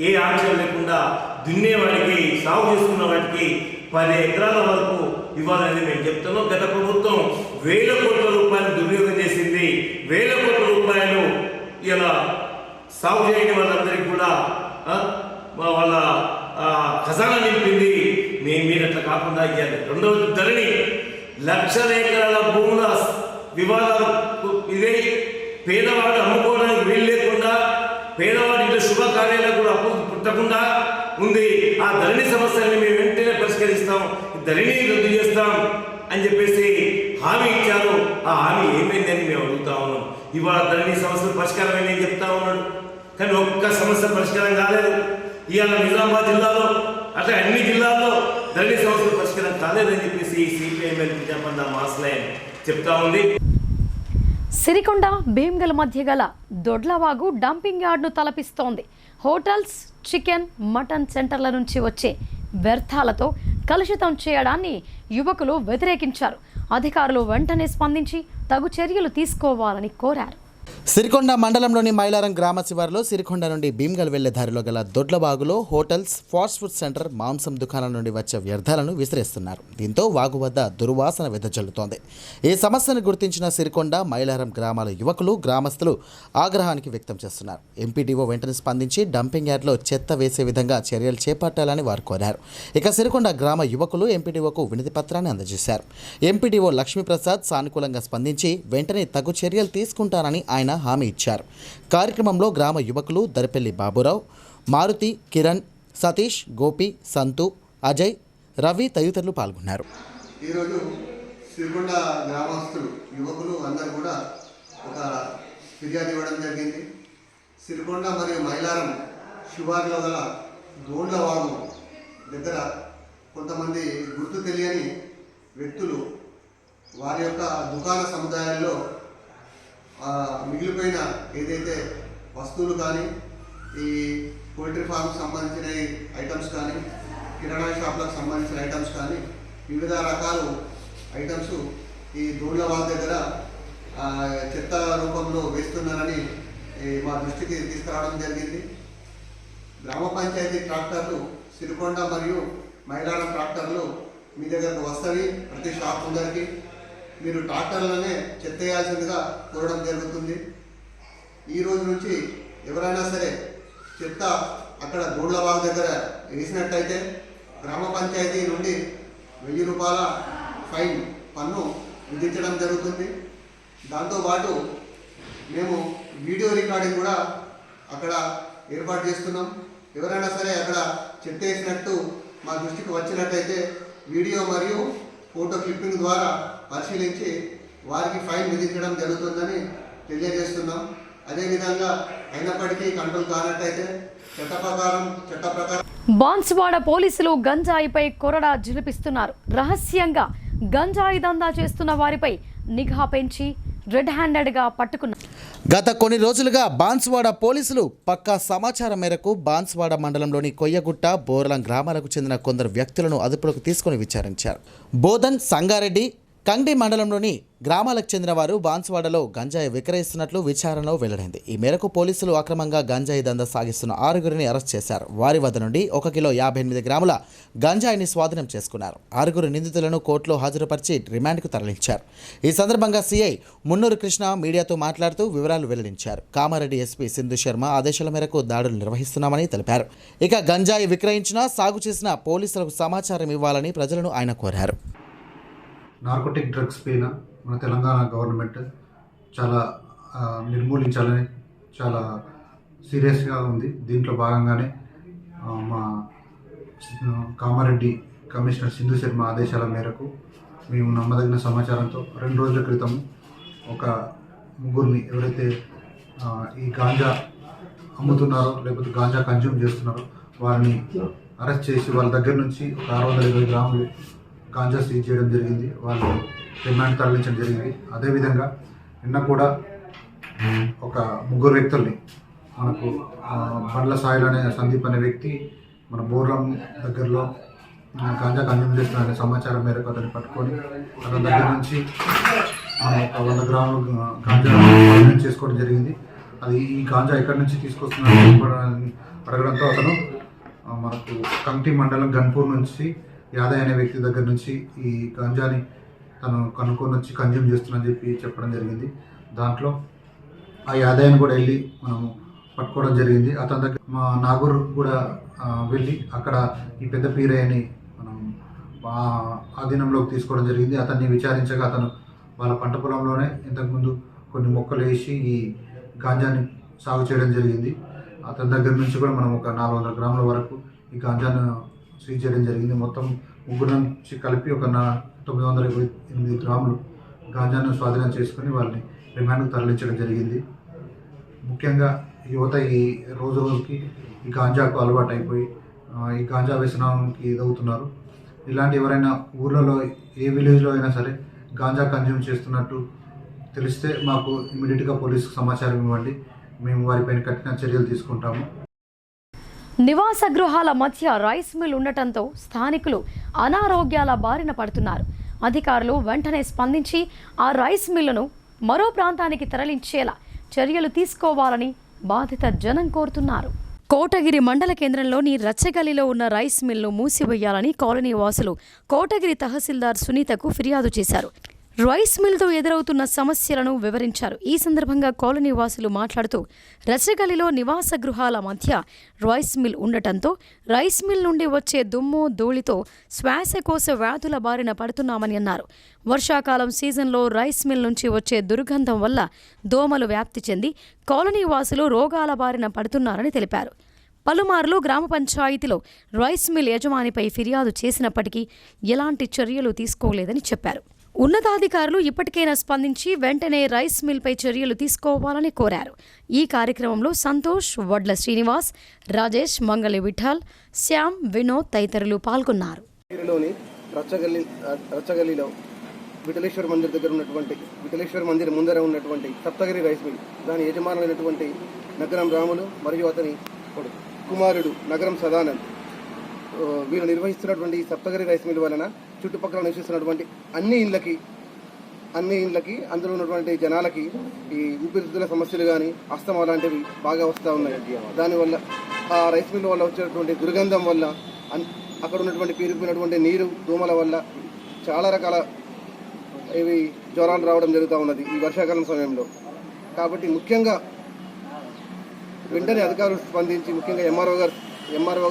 ఏ ఆంక్షలు లేకుండా దున్నేవాడికి, సాగు చేసుకున్న వాటికి 10 ఎకరాల వరకు ఇవ్వాలని మేము చెప్తున్నాం. గత ప్రభుత్వం 1000 కోట్ల రూపాయలు దుర్వినియోగం చేసింది. చేసింది. వేల కోట్ల రూపాయలు ఇలా సాగు చేయని వాళ్ళందరికీ కూడా వాళ్ళ ఖజానా నింపింది. మీరు అట్లా కాకుండా ఇవ్వాలి. రెండవది ధరణి, లక్షల ఎకరాల భూముల వివాదాలు ఇదే పేదవాడు అమ్ముకోవడానికి వీలు లేకుండా, పేదవాడి ఇంట్లో శుభకార్యాలకు కూడా అప్పు పుట్టకుండా ఉంది. ఆ ధరణి సమస్యల్ని మేము వెంటనే పరిష్కరిస్తాం, ధరణి రద్దు చేస్తాం అని చెప్పేసి హామీ ఇచ్చారు. ఆ హామీ ఏమైందని మేము అడుగుతా ఉన్నాం. ఇవాళ ధరణి సమస్యలు పరిష్కారం అయిందని చెప్తా ఉన్నాడు, కానీ ఒక్క సమస్య పరిష్కారం కాలేదు. ఇవాళ నిజామాబాద్ జిల్లాలో అట్లా అన్ని జిల్లాల్లో ధరణి సమస్యలు పరిష్కారం కాలేదని చెప్పేసి సిపిఐఎంఎల్ ప్రజాపంద మాస్లైన్ చెప్తా ఉంది. సిరికొండ భీమ్గల్ మధ్య గల దొడ్లవాగు డంపింగ్ యార్డ్ను తలపిస్తోంది. హోటల్స్, చికెన్, మటన్ సెంటర్ల నుంచి వచ్చే వ్యర్థాలతో కలుషితం చేయడాన్ని యువకులు వ్యతిరేకించారు. అధికారులు వెంటనే స్పందించి తగు చర్యలు తీసుకోవాలని కోరారు. సిరికొండ మండలంలోని మైలారం గ్రామ శివారులో సిరికొండ నుండి భీమ్గల్ వెళ్లే దారిలో గల దొడ్లవాగులో హోటల్స్, ఫాస్ట్ ఫుడ్ సెంటర్, మాంసం దుకాణాల నుండి వచ్చే వ్యర్థాలను విసిరేస్తున్నారు. దీంతో వాగు వద్ద దుర్వాసన వెదజల్లుతోంది. ఈ సమస్యను గుర్తించిన సిరికొండ, మైలారం గ్రామాల యువకులు, గ్రామస్తులు ఆగ్రహానికి వ్యక్తం చేస్తున్నారు. ఎంపీడీఓ వెంటనే స్పందించి డంపింగ్ యార్డ్లో చెత్త వేసే విధంగా చర్యలు చేపట్టాలని వారు కోరారు. ఇక సిరికొండ గ్రామ యువకులు ఎంపీడీఓకు వినతి పత్రాన్ని అందజేశారు. ఎంపీడీఓ లక్ష్మీప్రసాద్ సానుకూలంగా స్పందించి వెంటనే తగు చర్యలు తీసుకుంటారని ఆయన హామీ ఇచ్చారు. కార్యక్రమంలో గ్రామ యువకులు దరిపెల్లి బాబురావు, మారుతి, కిరణ్, సతీష్, గోపి, సంతు, అజయ్, రవి తదితరులు పాల్గొన్నారు. ఈరోజు సిరికొండ గ్రామస్తులు యువకులు అందరూ కూడా ఒక ఫిర్యాదు ఇవ్వడం జరిగింది. సిరికొండ మరియు మైలారం శివారులో గల దోండ్లవాగు దగ్గర కొంతమంది గుర్తు తెలియని వ్యక్తులు వారి యొక్క దుకాణ సముదాయాల్లో మిగిలిపోయిన ఏదైతే వస్తువులు కానీ, ఈ పోల్ట్రీ ఫార్మ్కి సంబంధించిన ఐటమ్స్ కానీ, కిరాణా షాప్లకు సంబంధించిన ఐటమ్స్ కానీ, వివిధ రకాల ఐటమ్స్ ఈ దూళ్ళవాగు దగ్గర చెత్త రూపంలో వేస్తున్నారని మా దృష్టికి తీసుకురావడం జరిగింది. గ్రామ పంచాయతీ ట్రాక్టర్లు, సిరికొండ మరియు మైలారం ట్రాక్టర్లు మీ దగ్గరకు వస్తాయి. ప్రతి షాప్ అందరికీ మీరు ట్రాక్టర్లనే చెత్త వేయాల్సిందిగా కోరడం జరుగుతుంది. ఈ రోజు నుంచి ఎవరైనా సరే చెత్త అక్కడ దూళ్ళవాగు దగ్గర వేసినట్టయితే గ్రామ పంచాయతీ నుండి 1000 రూపాయల ఫైన్ పన్ను విధించడం జరుగుతుంది. దాంతోపాటు మేము వీడియో రికార్డింగ్ కూడా అక్కడ ఏర్పాటు చేస్తున్నాం. ఎవరైనా సరే అక్కడ చెత్త వేసినట్టు మా దృష్టికి వచ్చినట్టయితే వీడియో మరియు ఫోటో క్లిప్పింగ్ ద్వారా పరిశీలించి వారికి ఫైన్ విధించడం జరుగుతుందని తెలియజేస్తున్నాం. అదేవిధంగా అయినప్పటికీ కంట్రోల్ కానట్టయితే చట్ట ప్రకారం బాన్సువాడ పోలీసులు గంజాయిపై కొరడా జిలిపిస్తున్నారు. రహస్యంగా గంజాయి దందా చేస్తున్న వారిపై నిఘా పెంచి రెడ్ హ్యాండెడ్గా పట్టుకున్నారు. గత కొన్ని రోజులుగా బాన్సువాడ పోలీసులు పక్కా సమాచారం మేరకు బాన్సువాడ మండలంలోని కొయ్యగుట్ట, బోర్లం గ్రామాలకు చెందిన కొందరు వ్యక్తులను అదుపులోకి తీసుకుని విచారించారు. బోధన్, సంగారెడ్డి, కంగ్డి మండలంలోని గ్రామాలకు చెందిన వారు బాన్సువాడలో గంజాయి విక్రయిస్తున్నట్లు విచారణలో వెల్లడైంది. ఈ మేరకు పోలీసులు అక్రమంగా గంజాయి దందా సాగిస్తున్న 6గురిని అరెస్ట్ చేశారు. వారి వద్ద నుండి 1 కిలో 58 గ్రాముల గంజాయిని స్వాధీనం చేసుకున్నారు. 6గురు నిందితులను కోర్టులో హాజరుపరిచి రిమాండ్కు తరలించారు. ఈ సందర్భంగా సిఐ మున్నూరు కృష్ణ మీడియాతో మాట్లాడుతూ వివరాలు వెల్లడించారు. కామారెడ్డి ఎస్పీ సింధు శర్మ ఆదేశాల మేరకు దాడులు నిర్వహిస్తున్నామని తెలిపారు. ఇక గంజాయి విక్రయించినా, సాగు చేసిన పోలీసులకు సమాచారం ఇవ్వాలని ప్రజలను ఆయన కోరారు. నార్కోటిక్ డ్రగ్స్ పైన మన తెలంగాణ గవర్నమెంట్ చాలా నిర్మూలించాలని చాలా సీరియస్గా ఉంది. దీంట్లో భాగంగానే మా కామారెడ్డి కమిషనర్ సింధు శర్మ ఆదేశాల మేరకు మేము నమ్మదగిన సమాచారంతో 2 రోజుల క్రితం ఒక 3గురిని ఎవరైతే ఈ గాంజా అమ్ముతున్నారో లేకపోతే గాంజా కన్జ్యూమ్ చేస్తున్నారో వారిని అరెస్ట్ చేసి వాళ్ళ దగ్గర నుంచి 620 గ్రాములు గాంజా సీజ్ చేయడం జరిగింది. వాళ్ళు రిమాండ్ తరలించడం జరిగింది. అదేవిధంగా నిన్న కూడా ఒక 3 వ్యక్తుల్ని మనకు బండ్ల సాయిల్ అనే సందీప్ అనే వ్యక్తి మన బోర్లం దగ్గరలో గాంజా కన్జ్యూమ్ చేస్తున్న సమాచారం మేరకు అతన్ని పట్టుకొని అతని దగ్గర నుంచి మనం ఒక 100 గ్రాములు గాంజా చేసుకోవడం జరిగింది. అది ఈ గాంజా ఎక్కడి నుంచి తీసుకొస్తున్నారని అడగడంతో అతను మనకు కంటి మండలం గన్పూర్ నుంచి యాదయ్య అనే వ్యక్తి దగ్గర నుంచి ఈ గాంజాని తను కనుక్కొని వచ్చి కన్జ్యూమ్ చేస్తున్నా చెప్పి చెప్పడం జరిగింది. దాంట్లో ఆ ఆదాయాన్ని కూడా వెళ్ళి మనము పట్టుకోవడం జరిగింది. అతని దగ్గర మా నాగూర్ కూడా వెళ్ళి అక్కడ ఈ పెద్ద పీరయ్యని మనం ఆధీనంలోకి తీసుకోవడం జరిగింది. అతన్ని విచారించగా అతను వాళ్ళ పంట పొలంలోనే ఇంతకుముందు కొన్ని మొక్కలు వేసి ఈ గాంజాని సాగు చేయడం జరిగింది. అతని దగ్గర నుంచి కూడా మనం ఒక 400 గ్రాముల వరకు ఈ గాంజాను సీజ్ చేయడం జరిగింది. మొత్తం ముగ్గురు నుంచి కలిపి ఒక 928 గ్రాములు గాంజాను స్వాధీనం చేసుకుని వాళ్ళని రిమాండ్కు తరలించడం జరిగింది. ముఖ్యంగా యువత ఈ రోజు రోజుకి ఈ గాంజాకు అలవాటు అయిపోయి ఈ గాంజా వ్యసనానికి ఇదవుతున్నారు. ఇలాంటి ఎవరైనా ఊర్లలో ఏ విలేజ్లో అయినా సరే గాంజా కన్జ్యూమ్ చేస్తున్నట్టు తెలిస్తే మాకు ఇమీడియట్గా పోలీసుకు సమాచారం ఇవ్వండి. మేము వారిపైన కఠిన చర్యలు తీసుకుంటాము. నివాస గృహాల మధ్య రైస్ మిల్ ఉండటంతో స్థానికులు అనారోగ్యాల బారిన పడుతున్నారు. అధికారులు వెంటనే స్పందించి ఆ రైస్ మిల్లును మరో ప్రాంతానికి తరలించేలా చర్యలు తీసుకోవాలని బాధిత జనం కోరుతున్నారు. కోటగిరి మండల కేంద్రంలోని రచ్చగలిలో ఉన్న రైస్ మిల్ను మూసివేయాలని కాలనీ వాసులు కోటగిరి తహసీల్దార్ సునీతకు ఫిర్యాదు చేశారు. రైస్ మిల్తో ఎదురవుతున్న సమస్యలను వివరించారు. ఈ సందర్భంగా కాలనీ వాసులు మాట్లాడుతూ రచ్చగలిలో నివాస గృహాల మధ్య రైస్ మిల్ ఉండటంతో రైస్ మిల్ నుండి వచ్చే దుమ్ము ధూళితో శ్వాసకోశ వ్యాధుల బారిన పడుతున్నామని అన్నారు. వర్షాకాలం సీజన్లో రైస్ మిల్ నుంచి వచ్చే దుర్గంధం వల్ల దోమలు వ్యాప్తి చెంది కాలనీ వాసులు రోగాల బారిన పడుతున్నారని తెలిపారు. పలుమార్లు గ్రామ పంచాయతీలో రైస్ మిల్ యజమానిపై ఫిర్యాదు చేసినప్పటికీ ఎలాంటి చర్యలు తీసుకోలేదని చెప్పారు. ఉన్నతాధికారులు ఇప్పటికైనా స్పందించి వెంటనే రైస్ మిల్పై చర్యలు తీసుకోవాలని కోరారు. ఈ కార్యక్రమంలో సంతోష్, వడ్ల శ్రీనివాస్, రాజేష్, మంగళి విఠల్, శ్యామ్, వినోద్ తదితరులు పాల్గొన్నారు. రచ్చగల్లిలో విఠలేశ్వర మందిర్ దగ్గర ఉన్నటువంటి విఠలేశ్వర మందిర్ ముందర ఉన్నటువంటి సప్తగిరి రైస్ మిల్ దాని యజమానులైనటువంటి నగరం రాములు మరియు అతని కుమారుడు నగరం సదానంద్ వీళ్ళు నిర్వహిస్తున్నటువంటి సప్తగిరి రైస్ మిల్ వలన చుట్టుపక్కల నివసిస్తున్నటువంటి అన్ని ఇళ్ళకి అందులో ఉన్నటువంటి జనాలకి ఈ ఊపిరితిత్తుల సమస్యలు కానీ అస్తమా లాంటివి బాగా వస్తూ ఉన్నాయి. దానివల్ల ఆ రైస్ మిల్ వల్ల వచ్చేటువంటి దుర్గంధం వల్ల అక్కడ ఉన్నటువంటి పేరుకున్నటువంటి నీరు దోమల వల్ల చాలా రకాల ఇవి జ్వరాలు రావడం జరుగుతూ ఉన్నది ఈ వర్షాకాలం సమయంలో. కాబట్టి ముఖ్యంగా వెంటనే అధికారులు స్పందించి ముఖ్యంగా ఎంఆర్ఓ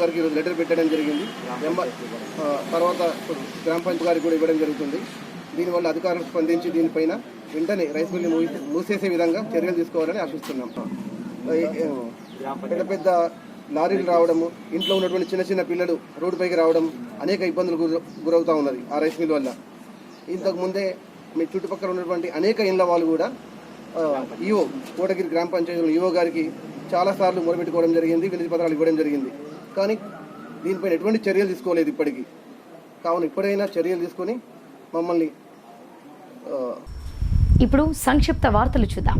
గారికి ఈరోజు లెటర్ పెట్టడం జరిగింది. తర్వాత గ్రామ పంచాయతీ గారికి కూడా ఇవ్వడం జరుగుతుంది. దీనివల్ల అధికారులు స్పందించి దీనిపైన వెంటనే రైస్ మిల్ని మూసేసే విధంగా చర్యలు తీసుకోవాలని ఆశిస్తున్నాం. పెద్ద పెద్ద లారీలు రావడము, ఇంట్లో ఉన్నటువంటి చిన్న చిన్న పిల్లలు రోడ్డుపైకి రావడం అనేక ఇబ్బందులు గురవుతూ ఉన్నది ఆ రైస్ మిల్ వల్ల. ఇంతకుముందే మీ చుట్టుపక్కల ఉన్నటువంటి అనేక ఇళ్ళ వాళ్ళు కూడా ఈఓ కోటగిరి గ్రామ పంచాయతీలో ఈఓ గారికి చాలాసార్లు మొరపెట్టుకోవడం జరిగింది, వినతి పత్రాలు ఇవ్వడం జరిగింది. కానీ దీనిపైన ఎటువంటి చర్యలు తీసుకోలేదు ఇప్పటికీ. కావున ఇప్పుడైనా చర్యలు తీసుకొని మమ్మల్ని. ఇప్పుడు సంక్షిప్త వార్తలు చూద్దాం.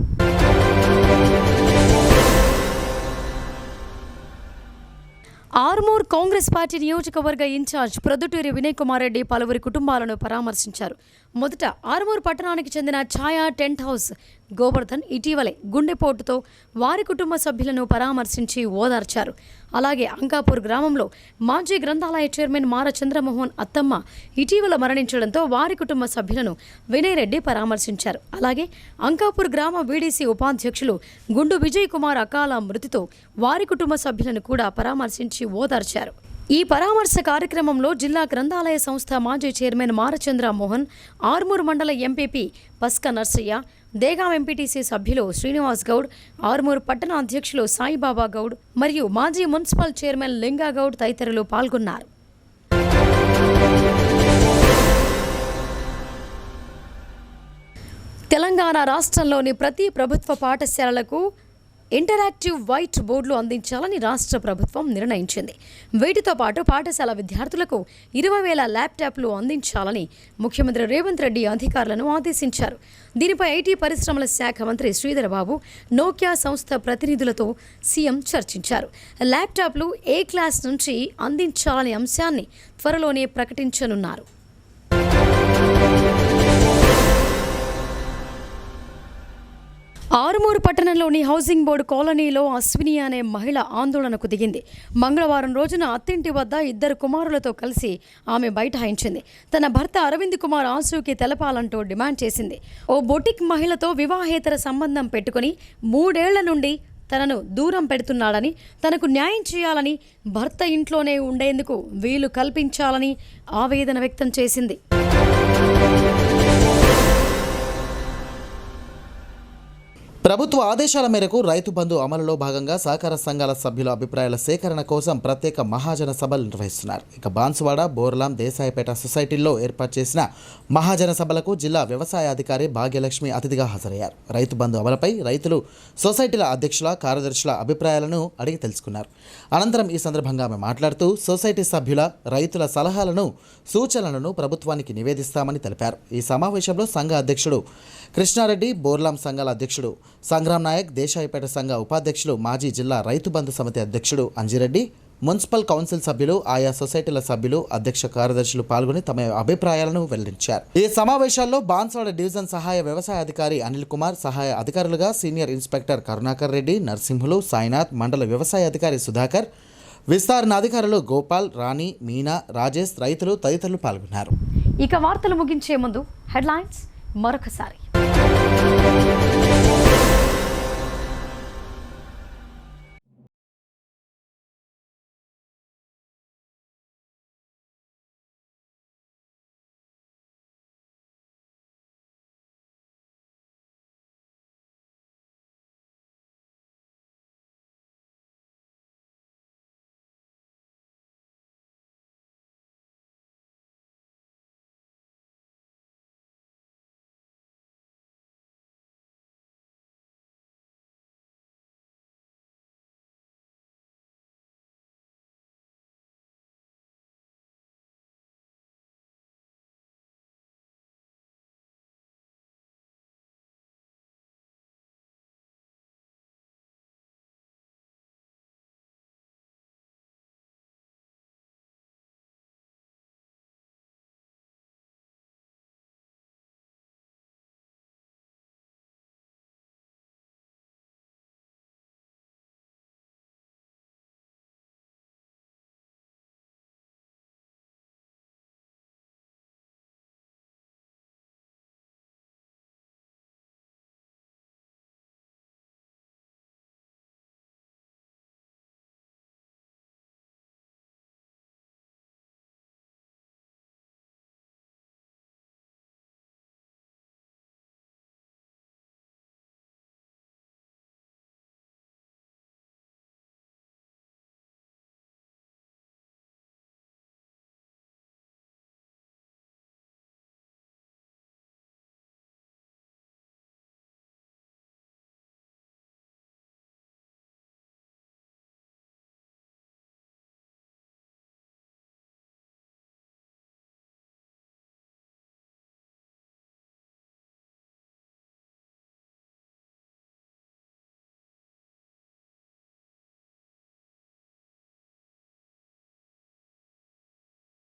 ఆర్మూర్ కాంగ్రెస్ పార్టీ నియోజకవర్గ ఇన్ఛార్జ్ ప్రొద్దుటూరి వినయ్ కుమార్ రెడ్డి పలువురి కుటుంబాలను పరామర్శించారు. మొదట ఆర్మూర్ పట్టణానికి చెందిన ఛాయా టెంట్ హౌస్ గోవర్ధన్ ఇటీవలే గుండెపోటుతో వారి కుటుంబ సభ్యులను పరామర్శించి ఓదార్చారు. అలాగే అంకాపూర్ గ్రామంలో మాజీ గ్రంథాలయ చైర్మన్ మార చంద్రమోహన్ అత్తమ్మ ఇటీవల మరణించడంతో వారి కుటుంబ సభ్యులను వినయ్ రెడ్డి పరామర్శించారు. అలాగే అంకాపూర్ గ్రామ వీడీసీ ఉపాధ్యక్షులు గుండు విజయ్ కుమార్ అకాల మృతితో వారి కుటుంబ సభ్యులను కూడా పరామర్శించి ఓదార్చారు. ఈ పరామర్శ కార్యక్రమంలో జిల్లా గ్రంథాలయ సంస్థ మాజీ చైర్మన్ మారచంద్ర మోహన్, ఆర్మూర్ మండల ఎంపీపీ పస్క నర్సయ్య, దేగాం ఎంపీటీసీ సభ్యులు శ్రీనివాస్ గౌడ్, ఆర్మూర్ పట్టణ అధ్యక్షులు సాయిబాబా గౌడ్ మరియు మాజీ మున్సిపల్ చైర్మన్ లింగా గౌడ్ తదితరులు పాల్గొన్నారు. తెలంగాణ రాష్ట్రంలోని ప్రతి ప్రభుత్వ పాఠశాలలకు ఇంటరాక్టివ్ వైట్ బోర్డులు అందించాలని రాష్ట్ర ప్రభుత్వం నిర్ణయించింది. వీటితో పాటు పాఠశాల విద్యార్థులకు 20,000 ల్యాప్టాప్లు అందించాలని ముఖ్యమంత్రి రేవంత్ రెడ్డి అధికారులను ఆదేశించారు. దీనిపై ఐటీ పరిశ్రమల శాఖ మంత్రి శ్రీధర్ బాబు నోకియా సంస్థ ప్రతినిధులతో సీఎం చర్చించారు. ల్యాప్టాప్లు ఏ క్లాస్ నుంచి అందించాలనే అంశాన్ని త్వరలోనే ప్రకటించనున్నారు. ఆరుమూరు పట్టణంలోని హౌసింగ్ బోర్డు కాలనీలో అశ్విని అనే మహిళ ఆందోళనకు దిగింది. మంగళవారం రోజున అత్తింటి వద్ద 2 కుమారులతో కలిసి ఆమె బైఠాయించింది. తన భర్త అరవింద్ కుమార్ ఆశూకి తెలపాలంటూ డిమాండ్ చేసింది. ఓ బొటిక్ మహిళతో వివాహేతర సంబంధం పెట్టుకుని 3 ఏళ్ల నుండి తనను దూరం పెడుతున్నాడని, తనకు న్యాయం చేయాలని, భర్త ఇంట్లోనే ఉండేందుకు వీలు కల్పించాలని ఆవేదన వ్యక్తం చేసింది. ప్రభుత్వ ఆదేశాల మేరకు రైతు బంధు అమలులో భాగంగా సహకార సంఘాల సభ్యుల అభిప్రాయాల సేకరణ కోసం ప్రత్యేక మహాజన సభలు నిర్వహిస్తున్నారు. ఇక బాన్సువాడ, బోర్లాం, దేశాయపేట సొసైటీల్లో ఏర్పాటు చేసిన మహాజన సభలకు జిల్లా వ్యవసాయ అధికారి భాగ్యలక్ష్మి అతిథిగా హాజరయ్యారు. రైతు బంధు అమలుపై రైతులు, సొసైటీల అధ్యక్షుల, కార్యదర్శుల అభిప్రాయాలను అడిగి తెలుసుకున్నారు. అనంతరం ఈ సందర్భంగా ఆమె మాట్లాడుతూ సొసైటీ సభ్యుల, రైతుల సలహాలను, సూచనలను ప్రభుత్వానికి నివేదిస్తామని తెలిపారు. ఈ సమావేశంలో సంఘ అధ్యక్షుడు కృష్ణారెడ్డి, బోర్లాం సంఘాల అధ్యక్షుడు సంగ్రామ్ నాయక్, దేశాయపేట సంఘ ఉపాధ్యక్షులు, మాజీ జిల్లా రైతు బంధు సమితి అధ్యక్షుడు అంజిరెడ్డి, మున్సిపల్ కౌన్సిల్ సభ్యులు, ఆయా సొసైటీల సభ్యులు, అధ్యక్ష కార్యదర్శులు పాల్గొని తమ అభిప్రాయాలను వెల్లడించారు. ఈ సమావేశాల్లో బాన్సువాడ డివిజన్ సహాయ వ్యవసాయ అధికారి అనిల్ కుమార్, సహాయ అధికారులుగా సీనియర్ ఇన్స్పెక్టర్ కరుణాకర్ రెడ్డి, నరసింహులు, సాయినాథ్, మండల వ్యవసాయ అధికారి సుధాకర్, విస్తరణ అధికారులు గోపాల్, రాణి, మీనా, రాజేష్, రైతులు తదితరులు పాల్గొన్నారు. ఇక వార్తలు ముగించే ముందు హెడ్లైన్స్ మరొకసారి.